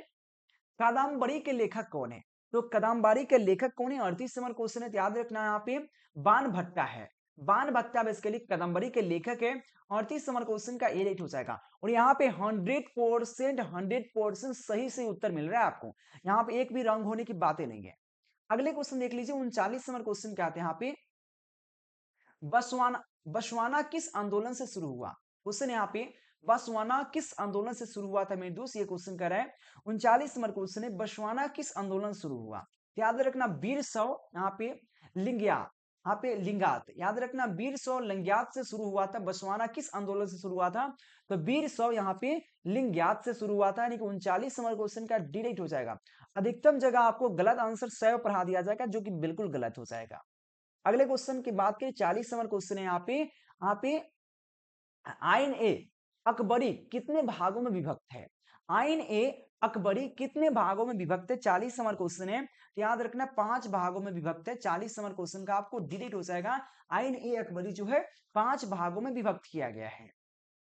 कादम्बरी के लेखक कौन है? तो कादम्बरी के लेखक कौन है? 38 नंबर क्वेश्चन है, तो याद रखना यहाँ पे बाण भट्टा है। बाण भट्टा बेसिकली कादम्बरी के लेखक है। 38 नंबर क्वेश्चन का ए राइट हो जाएगा। और यहाँ पे 100% सही से उत्तर मिल रहा है आपको, यहाँ पे एक भी रंग होने की बातें नहीं है। अगले क्वेश्चन देख लीजिए, 39 नंबर क्वेश्चन क्या आते हैं यहाँ पे? बसवाना बसवाना किस आंदोलन से शुरू हुआ? क्वेश्चन यहाँ पे बसवाना किस आंदोलन से शुरू हुआ था मेरे दोस्त, ये क्वेश्चन कर रहा है। 39 नंबर क्वेश्चन है, बसवाना किस आंदोलन शुरू हुआ? याद रखना वीर शैव यहाँ पे लिंगयात, यहाँ पे लिंगात, याद रखना वीर शैव लिंगयात से शुरू हुआ था। बसवाना किस आंदोलन से शुरू हुआ था? तो वीर शैव यहाँ पे लिंगयात से शुरू हुआ था, यानी कि 39 नंबर क्वेश्चन का डी राइट हो जाएगा। अधिकतम जगह आपको गलत आंसर शैव पढ़ा दिया जाएगा, जो कि बिल्कुल गलत हो जाएगा। अगले क्वेश्चन की बात करें, 40 नंबर क्वेश्चन है यहाँ पे आइन ए अकबरी कितने भागों में विभक्त है? आइन ए अकबरी कितने भागों में विभक्त है? 40 नंबर क्वेश्चन है, तो याद रखना 5 भागों में विभक्त है। 40 नंबर क्वेश्चन का आपको डिलीट हो जाएगा। आइन ए अकबरी जो है 5 भागों में विभक्त किया गया है।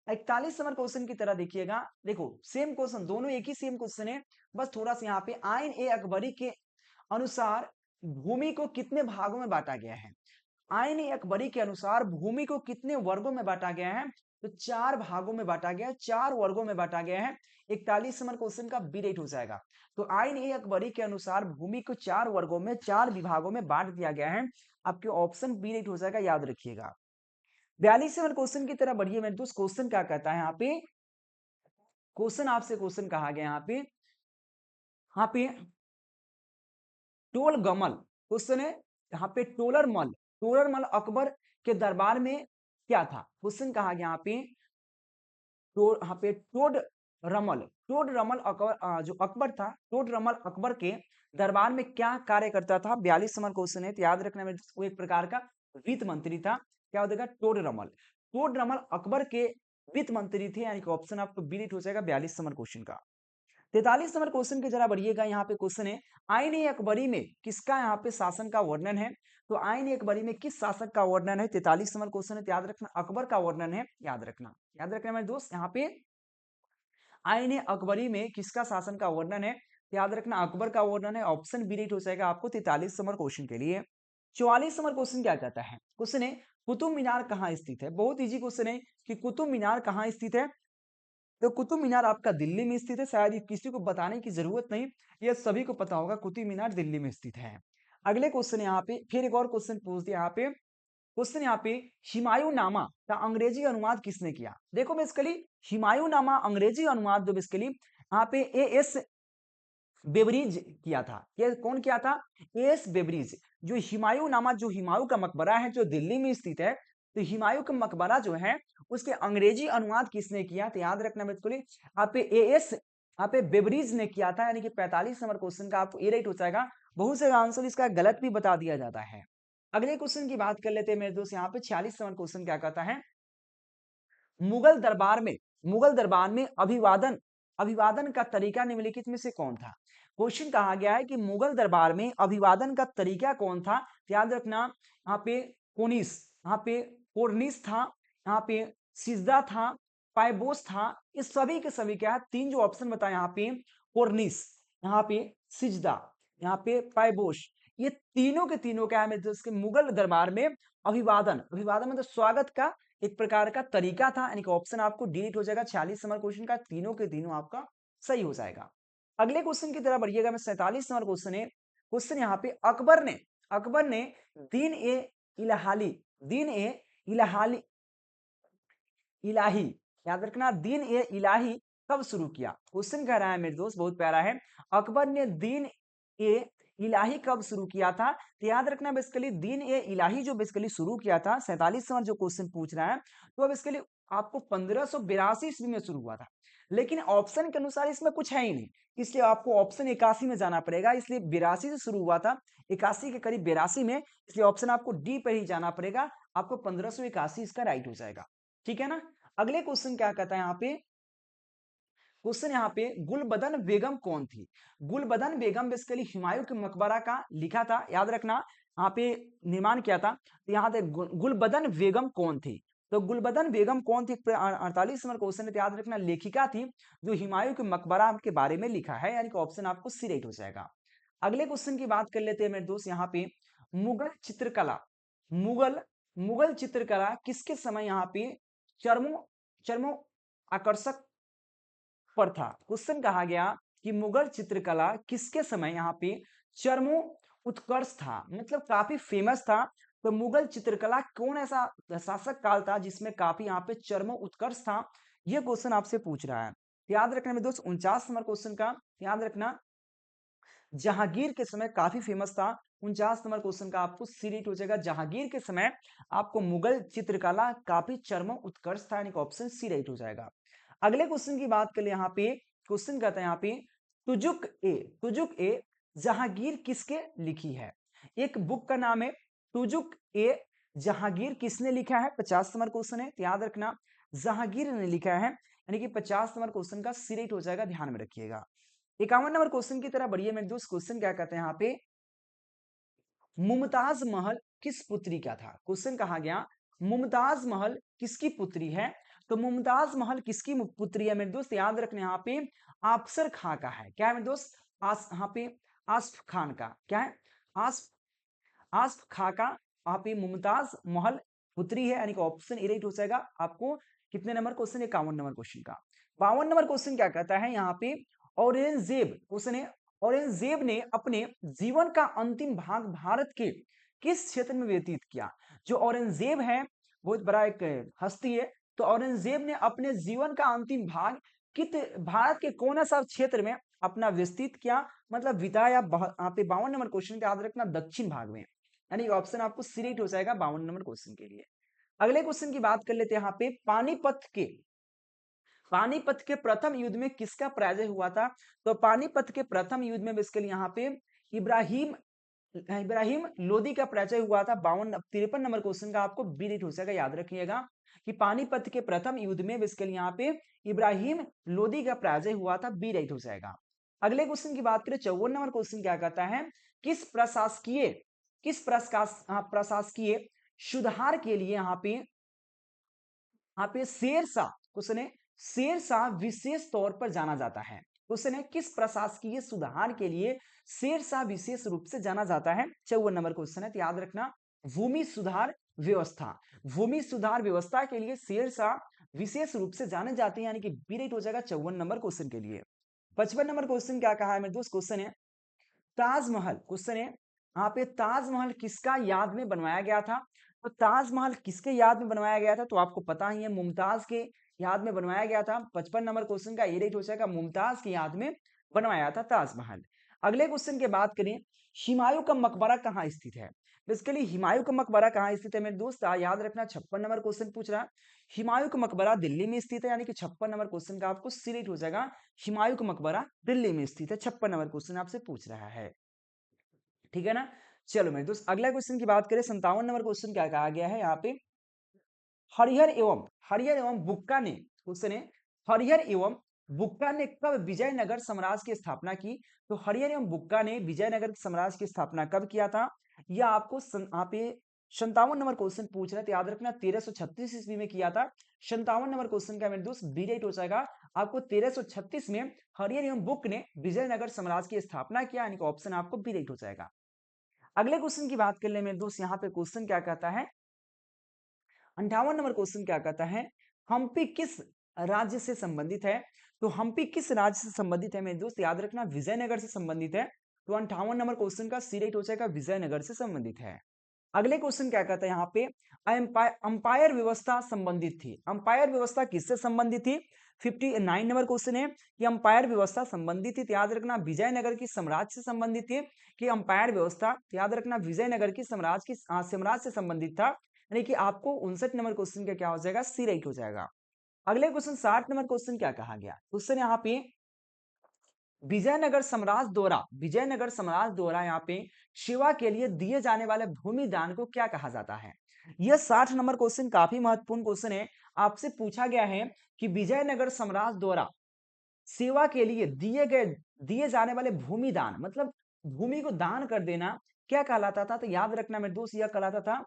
41 नंबर क्वेश्चन की तरह देखिएगा, देखो सेम क्वेश्चन, दोनों एक ही सेम क्वेश्चन है, बस थोड़ा सा यहाँ पे आइन ए अकबरी के अनुसार भूमि को कितने भागों में बांटा गया है? आइन ए अकबरी के अनुसार भूमि को कितने वर्गों में बांटा गया है? तो 4 भागों में बांटा गया है, 4 वर्गों में बांटा गया है। 41 नंबर क्वेश्चन का बी राइट हो जाएगा। तो आइन ए अकबरी के अनुसार भूमि को 4 वर्गों में, 4 विभागों में बांट दिया गया है। आपके ऑप्शन बी राइट हो जाएगा, याद रखिएगा। 42 नंबर क्वेश्चन की तरह बढ़िए मेरे दोस्त, क्वेश्चन क्या कहता है यहाँ पे? क्वेश्चन आपसे क्वेश्चन कहा गया यहाँ पे टोल गमल क्वेश्चन है, यहाँ पे टोलरमल अकबर के दरबार में क्या था? क्वेश्चन कहा गया यहाँ पे यहाँ पे टोड रमल अकबर, जो अकबर था, टोड रमल अकबर के दरबार में क्या कार्य करता था? 42 नंबर क्वेश्चन है, तो याद रखना मेरे दोस्त, वो एक प्रकार का वित्त मंत्री था। क्या हो जाएगा? टोड रमल अकबर के वित्त मंत्री थे, यानी कि ऑप्शन आपको बी राइट हो जाएगा 42 नंबर क्वेश्चन का। 43 नंबर क्वेश्चन के जरा बढ़िएगा, यहाँ पे क्वेश्चन है आइन ए अकबरी में किसका यहाँ पे शासन का वर्णन है? तो आइन ए अकबरी में किस शासक का वर्णन है? 43 नंबर क्वेश्चन है, तो याद रखना अकबर का वर्णन है, याद रखना मेरे दोस्त, यहाँ पे आइन ए अकबरी में किसका शासन का वर्णन है? याद रखना अकबर का वर्णन है। ऑप्शन बी राइट हो जाएगा आपको 43 नंबर क्वेश्चन के लिए। 44 नंबर क्वेश्चन क्या कहता है? क्वेश्चन है कुतुब मीनार कहाँ स्थित है? बहुत इजी क्वेश्चन है कि कुतुब मीनार कहाँ स्थित है। तो कुतुब मीनार आपका दिल्ली में स्थित है, शायद ये किसी को बताने की जरूरत नहीं, ये सभी को पता होगा, कुतुब मीनार दिल्ली में स्थित है। अगले क्वेश्चन यहाँ पे फिर एक और क्वेश्चन पूछ दिया यहाँ पे, क्वेश्चन यहाँ पे हुमायूंनामा का अंग्रेजी अनुवाद किसने किया? देखो बेसिकली हुमायूंनामा अंग्रेजी अनुवाद जो बेसिकली यहाँ पे एएस बेबरीज किया था। ये कौन किया था? एएस बेबरीज। जो हुमायूंनामा, जो हुमायूं का मकबरा है जो दिल्ली में स्थित है, तो हुमायूं का मकबरा जो है उसके अंग्रेजी अनुवाद किसने किया? तो याद रखना बिल्कुल, आप एएस यहाँ पे बेबरीज ने किया था, यानी कि 45 नंबर क्वेश्चन का आपको ए राइट हो जाएगा। बहुत से आंसर इसका गलत भी बता दिया जाता है। अगले क्वेश्चन की बात कर लेते हैं मेरे दोस्त। यहाँ पे 46 नंबर क्वेश्चन क्या कहता है, मुगल दरबार में अभिवादन अभिवादन का तरीका निम्नलिखित में से कौन था। क्वेश्चन कहा गया है कि मुगल दरबार में अभिवादन का तरीका कौन था। याद रखना, यहाँ पे कोनिस, यहाँ पे कोर्निस था, यहाँ पे सिजदा था, पाइबोस था। इस सभी के सभी क्या है, तीन जो ऑप्शन बताए यहाँ पे, कोर्निस, यहाँ पे सिजदा, यहाँ पे पाइबोस, ये तीनों के तीनों क्या है मेरे दोस्त के मुगल दरबार में अभिवादन अभिवादन मतलब स्वागत का एक प्रकार का तरीका था, यानी कि ऑप्शन आपको डिलीट हो जाएगा। 46 नंबर क्वेश्चन का तीनों के तीनों आपका सही हो जाएगा। अगले क्वेश्चन की तरफ बढ़िएगा। मैं 47 नंबर क्वेश्चन है। क्वेश्चन यहाँ पे अकबर ने दीन ए इलाहाली दीन ए इलाहाली इलाही याद रखना, दीन ए इलाही कब शुरू किया। क्वेश्चन कह रहा है मेरे दोस्त, बहुत प्यारा है, अकबर ने दीन ए इलाही कब शुरू किया था। तो याद रखना बेसिकली दीन ए इलाही जो बेसिकली शुरू किया था, 47 नंबर जो क्वेश्चन पूछ रहा है, तो बेसिकली आपको 1582 ईस्वी में शुरू हुआ था। लेकिन ऑप्शन के अनुसार इसमें कुछ है ही नहीं, इसलिए आपको ऑप्शन 81 में जाना पड़ेगा। इसलिए 82 से शुरू हुआ था, 81 के करीब 82 में, इसलिए ऑप्शन आपको डी पर ही जाना पड़ेगा। आपको 1581 इसका राइट हो जाएगा। ठीक है ना। अगले क्वेश्चन क्या कहता है यहाँ पे, क्वेश्चन यहाँ पे गुलबदन बेगम कौन थी। गुलबदन बेगम बेसिकली हुमायूं के मकबरा का लिखा था, याद रखना, यहाँ पे निर्माण किया था। तो यहाँ पे गुलबदन बेगम कौन थी, तो गुलबदन बेगम कौन थी, 48 नंबर क्वेश्चन है। तो याद रखना लेखिका थी जो हुमायूं के मकबरा के बारे में लिखा है, यानी कि ऑप्शन आपको सी राइट हो जाएगा। अगले क्वेश्चन की बात कर लेते हैं मेरे दोस्त। यहाँ पे मुगल चित्रकला मुगल मुगल चित्रकला किसके समय यहाँ पे चरमो चरमो आकर्षक पर था। क्वेश्चन कहा गया कि मुगल चित्रकला किसके समय यहाँ पे चरमो उत्कर्ष था, मतलब काफी फेमस था। तो मुगल चित्रकला कौन ऐसा शासक काल था जिसमें काफी यहाँ पे चरमो उत्कर्ष था, ये क्वेश्चन आपसे पूछ रहा है। याद रखना मेरे दोस्त 49 नंबर क्वेश्चन का, याद रखना जहांगीर के समय काफी फेमस था। 49 नंबर क्वेश्चन का आपको सी राइट हो जाएगा। जहांगीर के समय आपको मुगल चित्रकला काफी चरमो उत्कर्ष था, यानी कि ऑप्शन सी राइट हो जाएगा। अगले क्वेश्चन की बात कर ले। यहाँ पे क्वेश्चन कहता है यहाँ पे तुजुक ए जहांगीर किसके लिखी है। एक बुक का नाम है तुजुक ए जहांगीर, किसने लिखा है, 50 नंबर क्वेश्चन है। याद रखना जहांगीर ने लिखा है, यानी कि 50 नंबर क्वेश्चन का सी राइट हो जाएगा, ध्यान में रखिएगा। 51 नंबर क्वेश्चन की तरह बढ़िए मेरे दोस्त। क्वेश्चन क्या कहते हैं यहाँ पे, मुमताज महल किस पुत्री का था। क्वेश्चन कहा गया मुमताज महल किसकी पुत्री है। तो मुमताज महल किसकी पुत्री है मेरे दोस्त, याद रखने यहाँ पे अफसर खां का है। क्या है मेरे दोस्त, यहाँ पे आसफ खान का क्या है, आसफ आसफ खां का यहाँ पे मुमताज महल पुत्री है, यानी कि ऑप्शन ए राइट हो जाएगा। आपको कितने नंबर क्वेश्चन, 51 नंबर क्वेश्चन का। 52 नंबर क्वेश्चन क्या कहता है यहाँ पे, औरंगजेब क्वेश्चन है, औरंगजेब ने अपने जीवन का अंतिम भाग भारत के किस क्षेत्र में व्यतीत किया। जो औरंगजेब है बहुत बड़ा एक हस्ती है। तो औरंगजेब ने अपने जीवन का अंतिम भाग कित भारत के कौन सा क्षेत्र में अपना व्यतीत किया, मतलब बिताया। यहाँ पे 52 नंबर क्वेश्चन याद रखना दक्षिण भाग में, यानी ऑप्शन आपको सी राइट हो जाएगा 52 नंबर क्वेश्चन के लिए। अगले क्वेश्चन की बात कर लेते हैं। यहाँ पे पानीपत के प्रथम युद्ध में किसका पराजय हुआ था। तो पानीपत के प्रथम युद्ध में बेसिकली यहाँ पे इब्राहिम इब्राहिम लोदी का पराजय हुआ था। 53 नंबर क्वेश्चन का आपको बी राइट हो जाएगा। याद रखिएगा कि पानीपत के प्रथम युद्ध में बेसिकली यहाँ पे इब्राहिम लोदी का पराजय हुआ था, बी राइट हो जाएगा। अगले क्वेश्चन की बात करें 54 नंबर क्वेश्चन क्या कहता है, प्रशासकीय सुधार के लिए यहाँ पे शेरशाह क्वेश्चन है, शेरशाह विशेष तौर पर जाना जाता है। क्वेश्चन है किस प्रशासकीय सुधार के लिए शेरशाह विशेष रूप से जाना जाता है। 54 नंबर क्वेश्चन है। तो याद रखना भूमि सुधार व्यवस्था के लिए शेरशाह विशेष रूप से जाने जाते हैं, यानी कि बी राइट हो जाएगा 54 नंबर क्वेश्चन के लिए। 55 नंबर क्वेश्चन क्या कहा है मेरे दोस्त, क्वेश्चन है ताजमहल, क्वेश्चन है यहाँ पे ताजमहल किसका याद में बनवाया गया था। तो ताजमहल किसके याद में बनवाया गया था, तो आपको पता ही है मुमताज के याद में बनवाया गया था। 55 नंबर क्वेश्चन का ये राइट हो जाएगा, मुमताज की याद में बनवाया था ताजमहल। अगले क्वेश्चन की बात करें, हुमायूं का मकबरा कहाँ स्थित है। बेसिकली हुमायूं का मकबरा कहाँ स्थित है मेरे दोस्त, याद रखना 56 नंबर क्वेश्चन पूछ रहा है। हुमायूं का मकबरा दिल्ली में स्थित है, यानी कि 56 नंबर क्वेश्चन का आपको सिलेक्ट हो जाएगा। हुमायूं का मकबरा दिल्ली में स्थित है, 56 नंबर क्वेश्चन आपसे पूछ रहा है, ठीक है ना। चलो मेरे दोस्त अगला क्वेश्चन की बात करें, 57 नंबर क्वेश्चन क्या कहा गया है यहाँ पे, हरिहर एवं बुक्का ने, क्वेश्चन है हरिहर एवं बुक्का ने कब विजयनगर साम्राज्य की स्थापना की। तो हरिहर एवं बुक्का ने विजयनगर साम्राज्य की स्थापना कब किया था, यह आपको यहाँ पे 57 नंबर क्वेश्चन पूछ रहे थे, याद रखना 1336 ईस्वी में किया था। 57 नंबर क्वेश्चन का मेरे दोस्त बी राइट हो जाएगा आपको, 1336 में हरिहर एवं बुक ने विजयनगर साम्राज्य की स्थापना किया, यानी कि ऑप्शन आपको बी राइट हो जाएगा। अगले क्वेश्चन की बात कर ले मेरे दोस्त, यहाँ पे क्वेश्चन क्या कहता है, 58 नंबर क्वेश्चन क्या कहता है, हम्पी किस राज्य से संबंधित है। तो हम्पी किस राज्य से संबंधित है मेरे दोस्त, याद रखना विजयनगर से संबंधित है। तो 58 नंबर क्वेश्चन का सी राइट हो जाएगा, विजयनगर से संबंधित है। अगले क्वेश्चन क्या कहता है यहाँ पे, अंपायर व्यवस्था संबंधित थी, अंपायर व्यवस्था किससे संबंधित थी। 59 नंबर क्वेश्चन है कि अंपायर व्यवस्था संबंधित थी, तो याद रखना विजयनगर की साम्राज्य से संबंधित थी। कि अंपायर व्यवस्था, तो याद रखना विजयनगर की साम्राज्य से संबंधित था, यानी कि आपको 59 नंबर क्वेश्चन का क्या हो जाएगा, सी राइट हो जाएगा। अगले क्वेश्चन 60 नंबर क्वेश्चन क्या कहा गया, क्वेश्चन यहाँ पे विजयनगर साम्राज्य द्वारा यहाँ पे शिवा के लिए दिए जाने वाले भूमि दान को क्या कहा जाता है। यह 60 नंबर क्वेश्चन काफी महत्वपूर्ण क्वेश्चन है। आपसे पूछा गया है कि विजयनगर साम्राज्य द्वारा सेवा के लिए दिए जाने वाले भूमि दान, मतलब भूमि को दान कर देना, क्या कहलाता था। तो याद रखना मेरे दोस्त, यह कहलाता था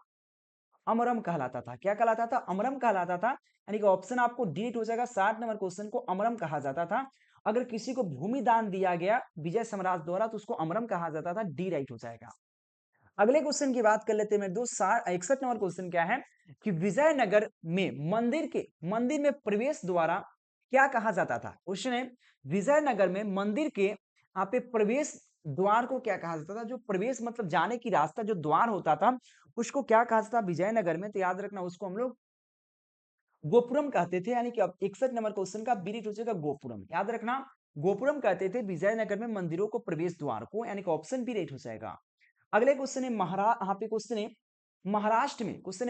अमरम कहलाता था। क्या कहलाता था, अमरम कहलाता था, यानी कि ऑप्शन आपको डी हो जाएगा। 60 नंबर क्वेश्चन को अमरम कहा जाता था। अगर किसी को भूमि दान दिया गया विजय साम्राज्य द्वारा तो उसको अमरम कहा जाता था, डी राइट हो जाएगा। अगले क्वेश्चन की बात कर लेते हैं मेरे दोस्त, 61 नंबर क्वेश्चन क्या है कि विजयनगर में मंदिर में प्रवेश द्वारा क्या कहा जाता था। क्वेश्चन है विजयनगर में मंदिर के यहाँ पे प्रवेश द्वार को क्या कहा जाता था। जो प्रवेश मतलब जाने की रास्ता, जो द्वार होता था उसको क्या कहा जाता विजयनगर में, तो याद रखना उसको हम लोग गोपुरम कहते थे, यानी कि अब 61 नंबर क्वेश्चन का बी हो जाएगा गोपुरम। याद रखना गोपुरम कहते थे विजयनगर में मंदिरों को प्रवेश द्वार को, यानी कि ऑप्शन बी राइट हो जाएगा। अगले क्वेश्चन है यहाँ पे क्वेश्चन है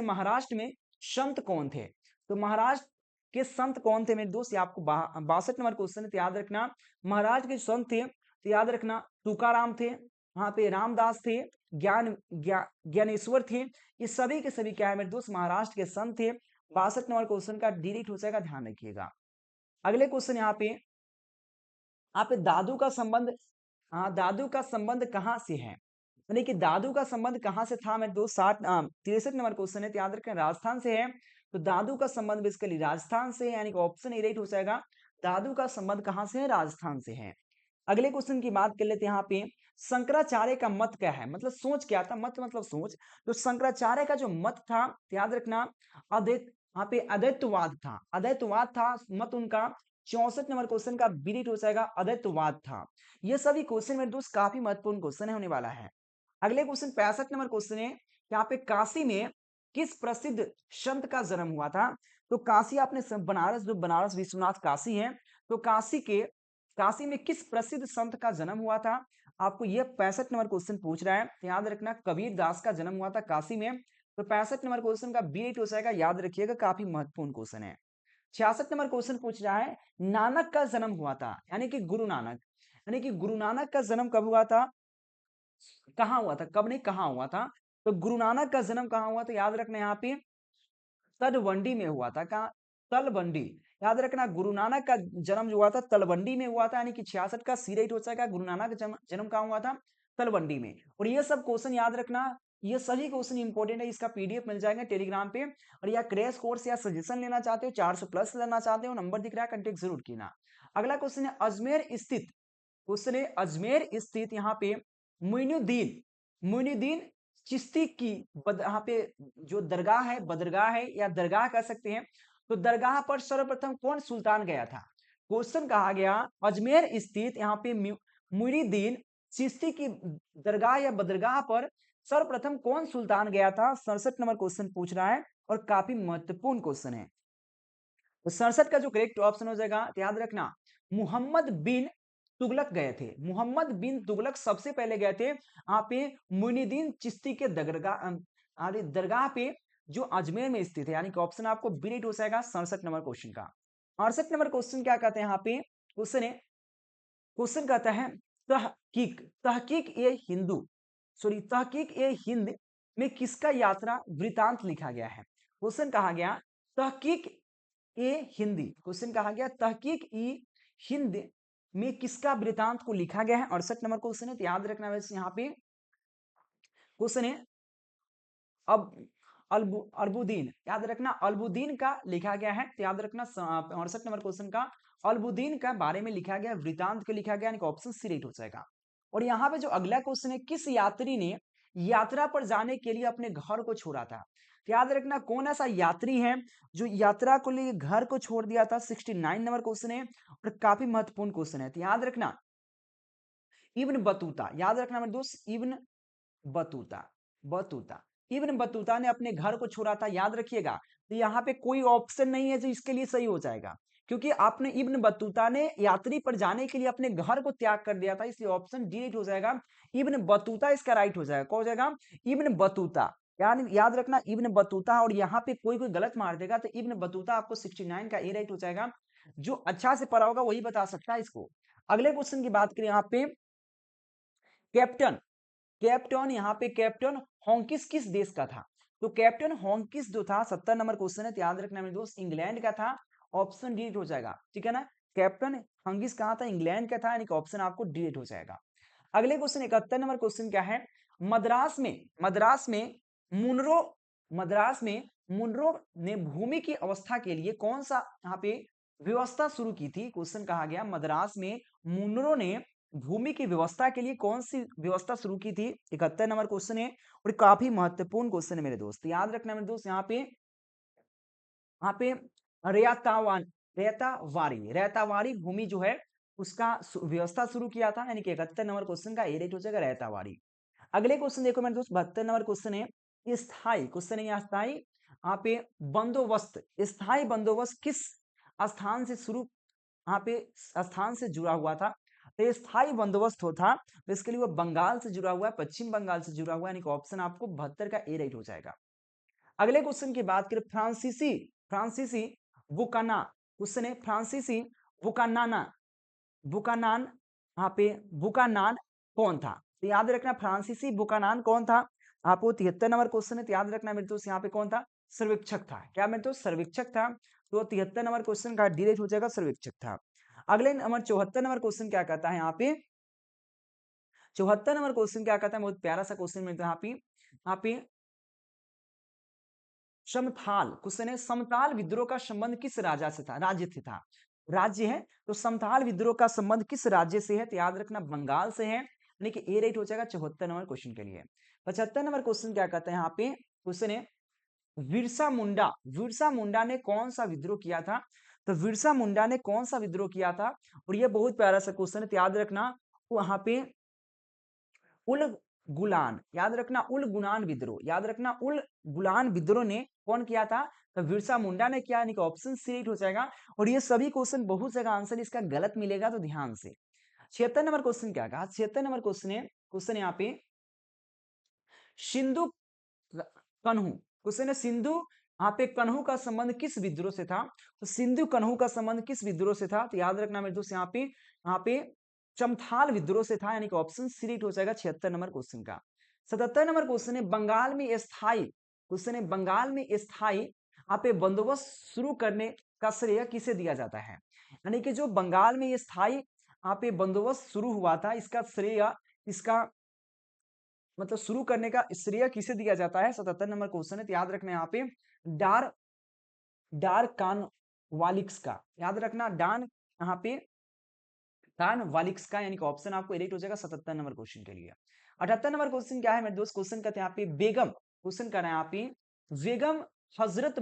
महाराष्ट्र में संत कौन थे। तो महाराष्ट्र के संत कौन थे मेरे दोस्त, ये आपको 62 नंबर क्वेश्चन है, तो याद रखना महाराष्ट्र के संत थे, तो याद रखना तुकाराम थे, वहां पे रामदास थे, ज्ञानेश्वर थे। ये सभी के सभी क्या है मेरे दोस्त, महाराष्ट्र के संत थे। 62 नंबर क्वेश्चन का डिलीट हो जाएगा, ध्यान रखिएगा। अगले क्वेश्चन यहाँ पे दादू का संबंध, हाँ दादू का संबंध कहाँ से है, यानी कि दादू का संबंध कहां से था मेरे दोस्त। 63 नंबर क्वेश्चन है, याद रखें राजस्थान से है। तो दादू का संबंध बेसिकली राजस्थान से है, यानी कि ऑप्शन ए राइट हो जाएगा। दादू का संबंध कहां से है, राजस्थान से है। अगले क्वेश्चन की बात कर लेते हैं यहाँ पे, शंकराचार्य का मत क्या है, मतलब सोच क्या था, मत मतलब सोच। तो शंकराचार्य का जो मत था, याद रखना अद्वैत, यहाँ पे अद्वैतवाद था मत उनका। 64 नंबर क्वेश्चन का बी हो जाएगा, अद्वैतवाद था। ये सभी क्वेश्चन मेरे दोस्त काफी महत्वपूर्ण क्वेश्चन होने वाला है। अगले क्वेश्चन 65 नंबर क्वेश्चन है, यहाँ पे काशी में किस प्रसिद्ध संत का जन्म हुआ था। तो काशी आपने बनारस, जो बनारस विश्वनाथ काशी है, तो काशी में किस प्रसिद्ध संत का जन्म हुआ था। आपको यह 65 नंबर क्वेश्चन पूछ रहा है, तो याद रखना कबीर दास का जन्म हुआ था काशी में। तो 65 नंबर क्वेश्चन का बी हो जाएगा, याद रखिएगा काफी महत्वपूर्ण क्वेश्चन है। 66 नंबर क्वेश्चन पूछ रहा है नानक का जन्म हुआ था, यानी कि गुरु नानक, यानी कि गुरु नानक का जन्म कब हुआ था, कहाँ हुआ था, कब नहीं कहाँ हुआ था। तो गुरु नानक का जन्म कहाँ हुआ, तो याद रखना यहाँ पे तलवंडी में हुआ था। कहाँ, तलवंडी। याद रखना गुरु नानक का जन्म जो हुआ था तलवंडी में हुआ था, यानी कि 66 का सी राइट हो जाएगा। गुरु नानक का जन्म कहाँ हुआ था, तलवंडी में। और ये सब क्वेश्चन याद रखना, ये सभी क्वेश्चन इंपॉर्टेंट है, इसका पीडीएफ मिल जाएगा टेलीग्राम पे। और या क्रैश कोर्स या सजेशन लेना चाहते हो, 400 प्लस लेना चाहते हो, नंबर दिख रहा है, कंटेक्ट जरूर कीना। अगला क्वेश्चन है अजमेर स्थित यहाँ पे मोइनुद्दीन चिश्ती की यहाँ पे जो दरगाह है, बदरगाह है या दरगाह कह सकते हैं, तो दरगाह पर सर्वप्रथम कौन सुल्तान गया था। क्वेश्चन कहा गया अजमेर स्थित यहाँ पे मोइनुद्दीन चिश्ती की दरगाह या बदरगाह पर सर्वप्रथम कौन सुल्तान गया था। 67 नंबर क्वेश्चन पूछ रहा है और काफी महत्वपूर्ण क्वेश्चन है। तो 67 का जो करेक्ट ऑप्शन हो जाएगा, याद रखना मोहम्मद बिन तुगलक गए थे। मोहम्मद बिन तुगलक सबसे पहले गए थे यहाँ पे मुइनुद्दीन चिश्ती के दरगाह पे, जो अजमेर में स्थित है। यानी कि ऑप्शन आपको बी राइट हो जाएगा 67 नंबर क्वेश्चन का। 68 नंबर क्वेश्चन क्या कहते हैं यहाँ पे, क्वेश्चन कहता है तहकीक तहकीक ए हिंदू तहकीक ए हिंद में किसका यात्रा वृतांत लिखा गया है। क्वेश्चन कहा गया तहकीक ए हिंदी, क्वेश्चन कहा गया तहकीक ई हिंद में किसका वृतांत को लिखा गया है। 68 नंबर क्वेश्चन है, तो याद रखना वैसे यहाँ पे क्वेश्चन है अब अल्बुद्दीन, याद रखना अल्बुद्दीन का लिखा गया है। तो याद रखना 68 नंबर क्वेश्चन का अल्बुद्दीन का बारे में लिखा गया, वृतांत को लिखा गया, ऑप्शन सी राइट हो जाएगा। और यहाँ पे जो अगला क्वेश्चन है, किस यात्री ने यात्रा पर जाने के लिए अपने घर को छोड़ा था। तो याद रखना कौन ऐसा यात्री है जो यात्रा को लिए घर को छोड़ दिया था। 69 नंबर क्वेश्चन है और काफी महत्वपूर्ण क्वेश्चन है। तो याद रखना इब्न बतूता, याद रखना मेरे दोस्त Ibn Battuta Battuta Ibn Battuta ने अपने घर को छोड़ा था, याद रखिएगा। तो यहाँ पे कोई ऑप्शन नहीं है जो इसके लिए सही हो जाएगा, क्योंकि आपने इब्न बतूता ने यात्री पर जाने के लिए अपने घर को त्याग कर दिया था, इसलिए ऑप्शन डी राइट हो जाएगा। इब्न बतूता इसका राइट हो जाएगा। कौन हो जाएगा, इब्न बतूता। यानी याद रखना इब्न बतूता, और यहाँ पे कोई कोई गलत मार देगा तो इब्न बतूता आपको 69 का ए राइट हो जाएगा। जो अच्छा से पढ़ा होगा वही बता सकता है इसको। अगले क्वेश्चन की बात करें यहाँ पे, कैप्टन कैप्टन यहाँ पे कैप्टन हॉकिंस किस देश का था। तो कैप्टन हॉकिंस जो था 70 नंबर क्वेश्चन है, तो याद रखना मेरे दोस्त इंग्लैंड का था। ऑप्शन डी हो जाएगा, ठीक है ना। कैप्टन हॉकिंस कहाँ था, इंग्लैंड का था, यानी कि ऑप्शन आपको डी हो जाएगा। अगले क्वेश्चन 71 नंबर क्वेश्चन क्या है, मुनरो मद्रास में मुनरो ने भूमि की अवस्था के लिए कौन सा यहाँ पे व्यवस्था शुरू की थी। क्वेश्चन कहा गया मद्रास में मुनरो ने भूमि की व्यवस्था के लिए कौन सी व्यवस्था शुरू की थी। 71 नंबर क्वेश्चन है और काफी महत्वपूर्ण क्वेश्चन है मेरे दोस्त, याद रखना मेरे दोस्त। यहाँ पे रेतावारी भूमि जो है उसका व्यवस्था शुरू किया था, यानी कि 71 नंबर क्वेश्चन का ए राइट हो जाएगा रेतावारी। अगले क्वेश्चन देखो मेरे दोस्त 72 नंबर क्वेश्चन है, स्थाई क्वेश्चन है। यहाँ स्थाई यहाँ पे बंदोबस्त, स्थाई बंदोबस्त किस स्थान से शुरू यहाँ पे स्थान से जुड़ा हुआ था। तो स्थायी बंदोबस्त होता तो इसके लिए वो बंगाल से जुड़ा हुआ है, पश्चिम बंगाल से जुड़ा हुआ है, यानी कि ऑप्शन आपको 72 का ए राइट हो जाएगा। अगले क्वेश्चन की बात करें, फ्रांसीसी बुकाना, क्वेश्चन है फ्रांसीसी बुकानाना बुकानान यहाँ पे बुकानान कौन था। तो याद रखना फ्रांसीसी बुकानान कौन था, आपको 73 नंबर क्वेश्चन है। तो याद रखना मेरे दोस्त यहाँ पे कौन था, सर्वेक्षक था। क्या मेरे दोस्त, सर्वेक्षक था। तो 73 नंबर क्वेश्चन का डी राइट हो जाएगा, सर्वेक्षक था। अगले नंबर 74 नंबर क्वेश्चन क्या कहता है, यहाँ पे 74 नंबर क्वेश्चन क्या कहता है, बहुत प्यारा सा क्वेश्चन मिलता है यहाँ पे समथाल, क्वेश्चन है समताल विद्रोह का संबंध किस राज्य से था। राज्य है तो समताल विद्रोह का संबंध किस राज्य से है। तो याद रखना बंगाल से है, यानी कि ए राइट हो जाएगा 74 नंबर क्वेश्चन के लिए। 75 नंबर क्वेश्चन क्या कहता है, यहाँ पे क्वेश्चन है बिरसा मुंडा ने कौन सा विद्रोह किया था। तो बिरसा मुंडा ने कौन सा विद्रोह किया था, और ये बहुत प्यारा सा क्वेश्चन है। तो याद रखना वहां पे उल गुलान, याद रखना उल गुलान विद्रोह, याद रखना उल गुलान विद्रोह ने कौन किया था, तो बिरसा मुंडा ने किया, यानी कि ऑप्शन सी राइट हो जाएगा। और ये सभी क्वेश्चन बहुत जगह आंसर इसका गलत मिलेगा, तो ध्यान से। 76 नंबर क्वेश्चन क्या कहा, 76 नंबर क्वेश्चन यहाँ पे सिंधु कन्हू, क्वेश्चन है सिंधु यहाँ पे कन्हू का संबंध किस विद्रोह से था। तो सिंधु कन्हू का संबंध किस विद्रोह से था। तो याद रखना मेरे दोस्त यहाँ पे चमथाल विद्रोह से था, यानी कि ऑप्शन सी राइट हो जाएगा 76 नंबर क्वेश्चन का। 77 नंबर क्वेश्चन है बंगाल में स्थायी, क्वेश्चन है बंगाल में स्थायी यहाँ पे बंदोबस्त शुरू करने का श्रेय किसे दिया जाता है। यानी कि जो बंगाल में ये स्थायी यहाँ पे बंदोबस्त शुरू हुआ था, इसका श्रेय इसका मतलब शुरू करने का श्रेय किसे दिया जाता है। 77 नंबर क्वेश्चन है, तो याद रखना यहाँ पे डार डार कान वालिक्स का, याद रखना डान यहाँ पे कान वालिक्स का, यानी कि ऑप्शन आपको राइट हो जाएगा 77 नंबर क्वेश्चन के लिए। 78 नंबर क्वेश्चन क्या है मेरे दोस्त, क्वेश्चन कहते हैं यहाँ पे बेगम, क्वेश्चन कर रहे हैं यहाँ पे बेगम हजरत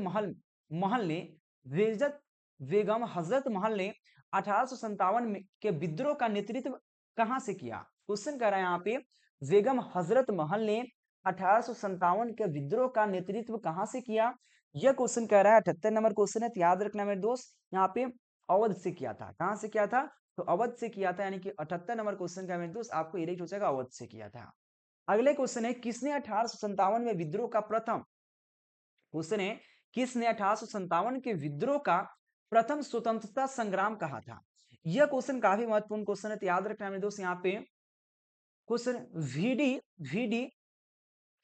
महल ने बेगम हजरत महल ने 1857 के विद्रोह का नेतृत्व कहां से किया। क्वेश्चन कर रहे हैं यहाँ पे बेगम हजरत महल ने 1857 के विद्रोह का नेतृत्व कहां से किया। यह क्वेश्चन कह रहा है 78 नंबर क्वेश्चन है, तो याद रखना मेरे दोस्त यहाँ पे अवध से किया था। कहां से किया था, तो अवध से किया था, यानी कि 78 नंबर क्वेश्चन का मेरे दोस्त आपको राइट हो जाएगा, अवध से किया था। अगले क्वेश्चन है, किसने 1857 में विद्रोह का प्रथम क्वेश्चन है, किसने 1857 के विद्रोह का प्रथम स्वतंत्रता संग्राम कहा था? यह क्वेश्चन काफी महत्वपूर्ण क्वेश्चन है, तो याद रखना मेरे दोस्त। यहाँ पे क्वेश्चन वीडी वीडी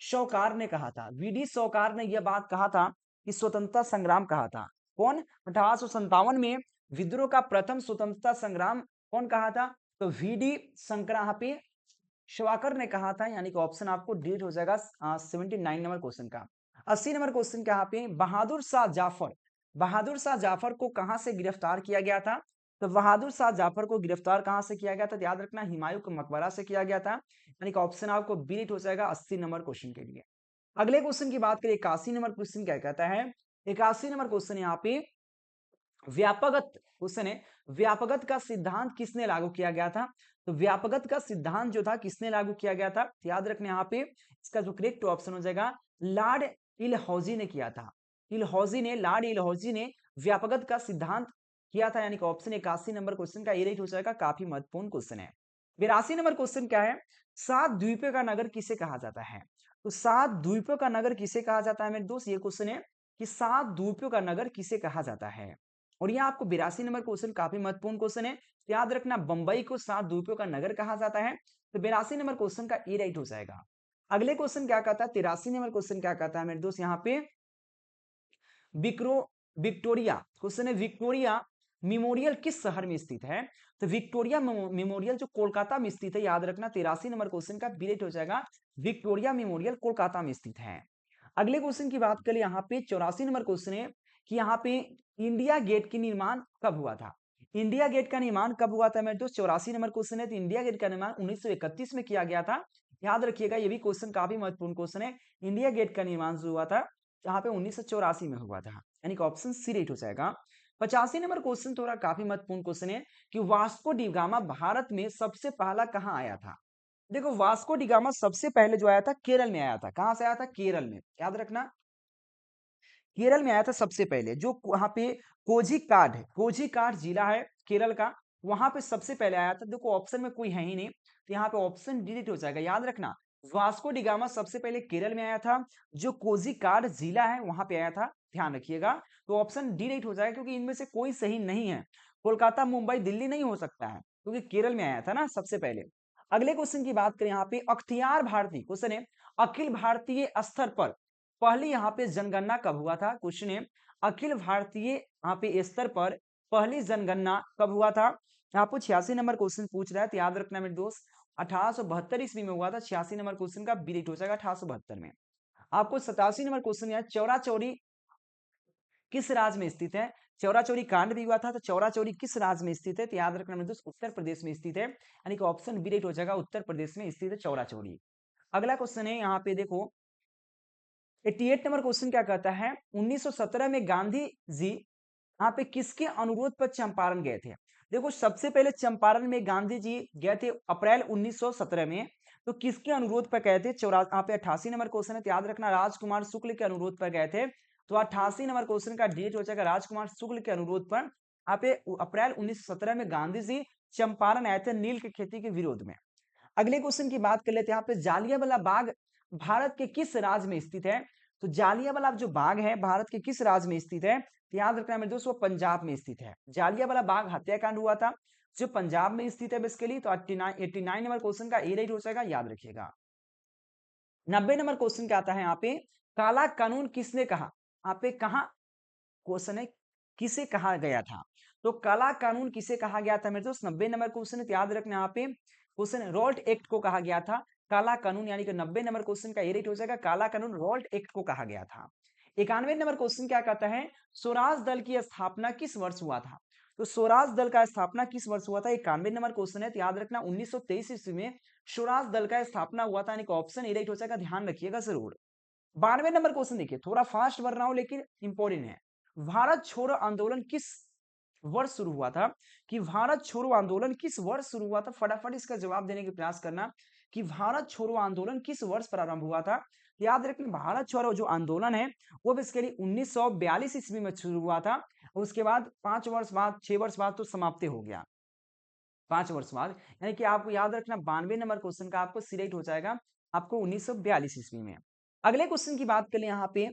शौकार ने कहा था, वीडी शौकार ने यह बात कहा था कि स्वतंत्रता संग्राम कहा था। कौन? 1857 में विद्रोह का प्रथम स्वतंत्रता संग्राम कौन कहा था? तो वीडी शंकरापे शवाकर ने कहा था, यानी कि ऑप्शन आपको डिलीट हो जाएगा 79 नंबर क्वेश्चन का। 80 नंबर क्वेश्चन क्या पे, बहादुर शाह जाफर को कहां से गिरफ्तार किया गया था? तो बहादुर शाह जाफर को गिरफ्तार कहां से किया गया था? याद रखना, हुमायूं के मकबरा से किया गया था, यानी कि ऑप्शन आपको डिलीट हो जाएगा 80 नंबर क्वेश्चन के लिए। अगले क्वेश्चन की बात करें, 81 नंबर क्वेश्चन क्या कहता है? 81 नंबर क्वेश्चन यहाँ पे व्यापकगत क्वेश्चन है, व्यापकगत का सिद्धांत किसने लागू किया गया था? तो व्यापकगत का सिद्धांत जो था किसने लागू किया गया था? याद रखने यहाँ पे इसका जो करेक्ट ऑप्शन हो जाएगा लॉर्ड डलहौजी ने किया था। लॉर्ड डलहौजी ने व्यापकगत का सिद्धांत किया था, यानी कि ऑप्शन 81 नंबर क्वेश्चन का ये राइट हो जाएगा, काफी महत्वपूर्ण क्वेश्चन है। 82 नंबर क्वेश्चन क्या है? सात द्वीपों का नगर किसे कहा जाता है? तो सात द्वीपों का नगर किसे कहा जाता है मेरे दोस्त? ये क्वेश्चन है कि सात द्वीपों का नगर किसे कहा जाता है। और यहाँ आपको 82 नंबर क्वेश्चन काफी महत्वपूर्ण क्वेश्चन है, याद रखना, बंबई को सात द्वीपों का नगर कहा जाता है। तो 82 नंबर क्वेश्चन का ए राइट हो जाएगा। अगले क्वेश्चन क्या कहता है? 83 नंबर क्वेश्चन क्या कहता है मेरे दोस्त? यहाँ पे विक्रो विक्टोरिया क्वेश्चन है, विक्टोरिया मेमोरियल किस शहर में स्थित है? तो विक्टोरिया मेमोरियल जो कोलकाता में स्थित है, याद रखना 83 नंबर क्वेश्चन का बी राइट हो जाएगा, विक्टोरिया मेमोरियल कोलकाता में स्थित है। अगले क्वेश्चन की बात करें, यहाँ पे 84 नंबर क्वेश्चन है कि यहाँ पे इंडिया गेट की निर्माण कब हुआ था? इंडिया गेट का निर्माण कब हुआ था मेरे दोस्त? 84 नंबर क्वेश्चन है, तो इंडिया गेट का निर्माण 1931 में किया गया था। याद रखिएगा, ये भी क्वेश्चन काफी महत्वपूर्ण क्वेश्चन है। इंडिया गेट का निर्माण जो हुआ था यहाँ पे 1984 में हुआ था, यानी कि ऑप्शन सी राइट हो जाएगा। 85 नंबर क्वेश्चन थोड़ा काफी महत्वपूर्ण क्वेश्चन है कि वास्को डी गामा भारत में सबसे पहला कहाँ आया था? देखो, वास्को डी गामा सबसे पहले जो आया था केरल में आया था। कहां से आया था? केरल में, याद रखना, केरल में आया था सबसे पहले। जो वहां पे कोझिकाड है, कोझिकाड जिला है केरल का, वहां पे सबसे पहले आया था। देखो ऑप्शन में कोई है ही नहीं, तो यहाँ पे ऑप्शन डिलीट हो जाएगा। याद रखना, वास्को डिगामा सबसे पहले केरल में आया था, जो कोझिकाड जिला है वहां पे आया था, ध्यान रखिएगा। तो ऑप्शन डी राइट हो जाएगा, क्योंकि इनमें से कोई सही नहीं है। कोलकाता, मुंबई, दिल्ली नहीं हो सकता है, क्योंकि केरल में आया था ना सबसे पहले। अगले क्वेश्चन की बात करें, यहाँ पे अख्तियार भारती क्वेश्चन है, अखिल भारतीय स्तर पर पहली यहाँ पे जनगणना कब हुआ था? क्वेश्चन है, अखिल भारतीय यहाँ पे स्तर पर पहली जनगणना कब हुआ था? आपको 86 नंबर क्वेश्चन पूछ रहा है, तो याद रखना मेरे दोस्त, 1872 ईस्वी में हुआ था। 86 नंबर क्वेश्चन का बी राइट हो जाएगा 1872 में। आपको 87 नंबर क्वेश्चन है, चौरा चौरी किस राज्य में स्थित है? चौरा चौरी कांड भी हुआ था, तो चौरा चौरी किस राज्य में स्थित है? तो याद रखना मेरे दोस्त, उत्तर प्रदेश में स्थित है, यानी कि ऑप्शन बी राइट हो जाएगा, उत्तर प्रदेश में स्थित है चौरा चौरी। अगला क्वेश्चन है, यहाँ पे देखो 88 नंबर क्वेश्चन क्या कहता है? 1917 में गांधी जी यहाँ पे किसके अनुरोध पर चंपारण गए थे? देखो, सबसे पहले चंपारण में गांधी जी गए थे अप्रैल 1917 में, तो किसके अनुरोध पर गए थे? यहाँ पे 88 नंबर क्वेश्चन है, तो याद रखना राजकुमार शुक्ल के अनुरोध पर गए थे। तो 88 नंबर क्वेश्चन का डेट हो जाएगा राजकुमार शुक्ल के अनुरोध पर। यहाँ पे अप्रैल 1917 में गांधी जी चंपारण आए थे नील की खेती के विरोध में। अगले क्वेश्चन की बात कर लेते हैं, यहाँ पे जालियांवाला बाग भारत के किस राज्य में स्थित है? तो जालियांवाला जो बाग है भारत के किस राज्य में स्थित है? तो याद रखना मेरे दोस्तों, पंजाब में स्थित है। जालियांवाला बाग हत्याकांड हुआ था जो पंजाब में स्थित है बेसिकली। तो 89 नंबर क्वेश्चन का ए राइट हो जाएगा, याद रखिएगा। 90 नंबर क्वेश्चन क्या आता है यहाँ पे, काला कानून किसने कहा? यहाँ पे कहा क्वेश्चन है, किसे कहा गया था? तो काला कानून किसे कहा गया था मेरे दोस्त? 90 नंबर क्वेश्चन है, तो याद रखना यहाँ पे क्वेश्चन रॉल्ट एक्ट को कहा गया था काला कानून, यानी कि 90 नंबर क्वेश्चन का ये राइट हो जाएगा, काला कानून रॉल्ट एक्ट को कहा गया था। 91 नंबर क्वेश्चन क्या कहता है, स्वराज दल की स्थापना किस वर्ष हुआ था? तो स्वराज दल का स्थापना किस वर्ष हुआ था? 91 नंबर क्वेश्चन है, तो याद रखना 1923 ईस्वी में स्वराज दल का स्थापना हुआ था, यानी कि ऑप्शन ए राइट हो जाएगा, ध्यान रखिएगा जरूर। 92 नंबर क्वेश्चन देखिए, थोड़ा फास्ट बढ़ रहा हूं लेकिन इंपॉर्टेंट है। भारत छोड़ो आंदोलन किस वर्ष शुरू हुआ था? कि भारत छोड़ो आंदोलन किस वर्ष शुरू हुआ था? फटाफट इसका जवाब देने का प्रयास करना कि भारत छोड़ो आंदोलन किस वर्ष प्रारंभ हुआ था। याद रखना, भारत छोड़ो जो आंदोलन है वो बेसिकली 1942 ईस्वी में शुरू हुआ था। उसके बाद 5 वर्ष बाद 6 वर्ष बाद तो समाप्ति हो गया। 5 वर्ष बाद, यानी कि आपको याद रखना 92 नंबर क्वेश्चन का आपको सिलेक्ट हो जाएगा आपको 1942 ईस्वी में। अगले क्वेश्चन की बात करें यहाँ पे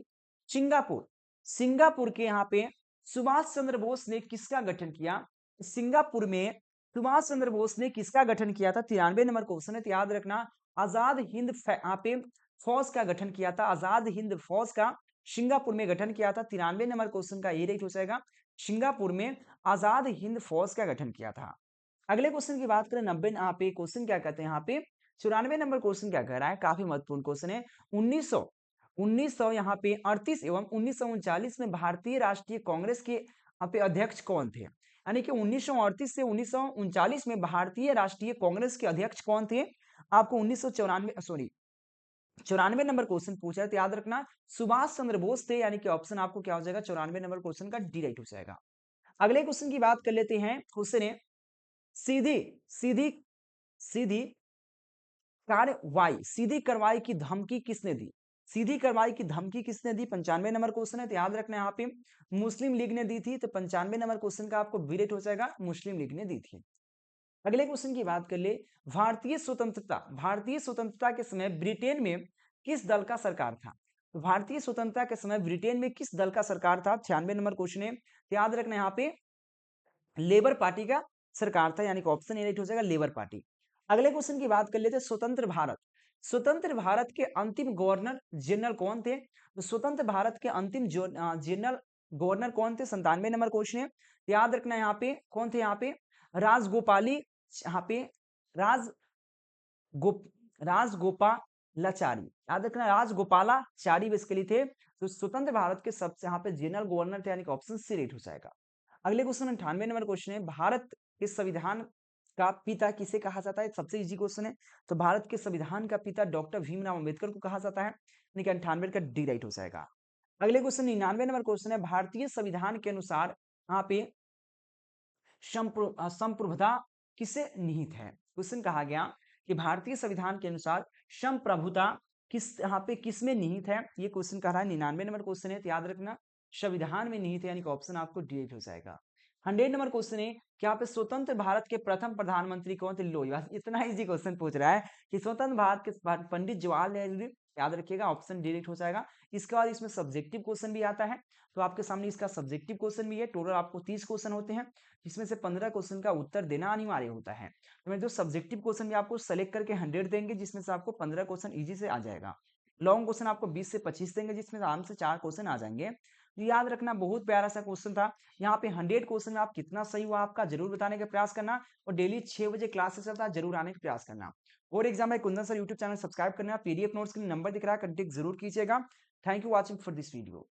सिंगापुर। सिंगापुर के यहाँ पे सुभाष चंद्र बोस ने किसका गठन किया? सिंगापुर में सुभाष चंद्र बोस ने किसका गठन किया था? 93 नंबर क्वेश्चन है, तो याद रखना आजाद हिंद यहाँ पे फौज का गठन किया था। आजाद हिंद फौज का सिंगापुर में गठन किया था। 93 नंबर क्वेश्चन का ये राइट हो जाएगा। सिंगापुर में आजाद हिंद फौज का गठन किया था। अगले क्वेश्चन की बात करें 90 यहाँ पे क्वेश्चन क्या कहते हैं यहाँ पे 94 नंबर क्वेश्चन क्या कह रहा है? काफी महत्वपूर्ण क्वेश्चन है। 1900 यहाँ पे 38 एवं 1939 में भारतीय राष्ट्रीय कांग्रेस के यहाँ पे अध्यक्ष कौन थे? यानी कि 1938 से 1939 में भारतीय राष्ट्रीय कांग्रेस के अध्यक्ष कौन थे? आपको 94 नंबर क्वेश्चन पूछा है, तो याद रखना सुभाष चंद्र बोस थे, यानी कि ऑप्शन आपको क्या हो जाएगा 94 नंबर क्वेश्चन का डी राइट हो जाएगा। अगले क्वेश्चन की बात कर लेते हैं। क्वेश्चन है सीधी सीधी सीधी कार्रवाई, सीधी कार्रवाई की धमकी किसने दी? सीधी कार्रवाई की धमकी किसने दी? 95 नंबर क्वेश्चन है, तो याद रखना यहाँ पे मुस्लिम लीग ने दी थी। तो 95 नंबर क्वेश्चन का आपको बी राइट हो जाएगा, मुस्लिम लीग ने दी थी। अगले क्वेश्चन की बात कर ले भारतीय स्वतंत्रता के समय ब्रिटेन में किस दल का सरकार था? तो भारतीय स्वतंत्रता के समय ब्रिटेन में किस दल का सरकार था? 96 नंबर क्वेश्चन है, तो याद रखना यहाँ पे लेबर पार्टी का सरकार था, यानी कि ऑप्शन ए राइट हो जाएगा लेबर पार्टी। अगले क्वेश्चन की बात कर लेते हैं स्वतंत्र भारत के अंतिम गवर्नर जनरल कौन थे? तो स्वतंत्र भारत के अंतिम जनरल गवर्नर कौन थे? 97 नंबर क्वेश्चन है, याद रखना यहाँ पे कौन थे? यहाँ पे राजगोपाली, यहाँ पे राज गोप राजगोपालाचारी, याद रखना राजगोपालाचारी बेसिकली थे। तो स्वतंत्र भारत के सबसे यहाँ पे जनरल गवर्नर थे, यानी कि ऑप्शन सी राइट हो जाएगा। अगले क्वेश्चन 98 नंबर क्वेश्चन है भारत के संविधान का पिता किसे कहा जाता है? सबसे इजी क्वेश्चन है। तो भारत के संविधान का पिता डॉक्टर भीमराव अंबेडकर को कहा जाता है, यानी कि 98 का डी राइट हो जाएगा। अगले क्वेश्चन 99 नंबर क्वेश्चन है भारतीय संविधान के अनुसार यहाँ पे संप्रभुता किसे निहित है? क्वेश्चन कहा गया कि भारतीय संविधान के अनुसार संप्रभुता किस यहाँ पे किस में निहित है? ये क्वेश्चन कह रहा है, 99 नंबर क्वेश्चन है, तो याद रखना संविधान में निहित है, यानी कि ऑप्शन आपको डी हो जाएगा। 100 नंबर क्वेश्चन है कि यहाँ पे स्वतंत्र भारत के प्रथम प्रधानमंत्री कौन थे? लो, इतना इजी क्वेश्चन पूछ रहा है कि स्वतंत्र भारत के पंडित जवाहरलाल नेहरू, याद रखिएगा ऑप्शन डायरेक्ट हो जाएगा। इसके बाद इसमें सब्जेक्टिव क्वेश्चन भी आता है, तो आपके सामने इसका सब्जेक्टिव क्वेश्चन भी है। टोटल आपको 30 क्वेश्चन होते हैं, जिसमें से 15 क्वेश्चन का उत्तर देना अनिवार्य होता है। तो मैं जो सब्जेक्टिव क्वेश्चन भी आपको सेलेक्ट करके 100 देंगे, जिसमें से आपको 15 क्वेश्चन इजी से आ जाएगा। लॉन्ग क्वेश्चन आपको 20 से 25 देंगे, जिसमें आराम से 4 क्वेश्चन आ जाएंगे। तो याद रखना बहुत प्यारा सा क्वेश्चन था। यहाँ पे 100 क्वेश्चन में आप कितना सही हुआ आपका जरूर बताने का प्रयास करना, और डेली 6 बजे क्लासेस चलता है, जरूर आने का प्रयास करना। और एग्जाम है Kundan sir YouTube channel subscribe करना, पीडीएफ नोट्स के लिए नंबर दिख रहा है, कंटेक्ट जरूर कीजिएगा। Thank you watching for this video.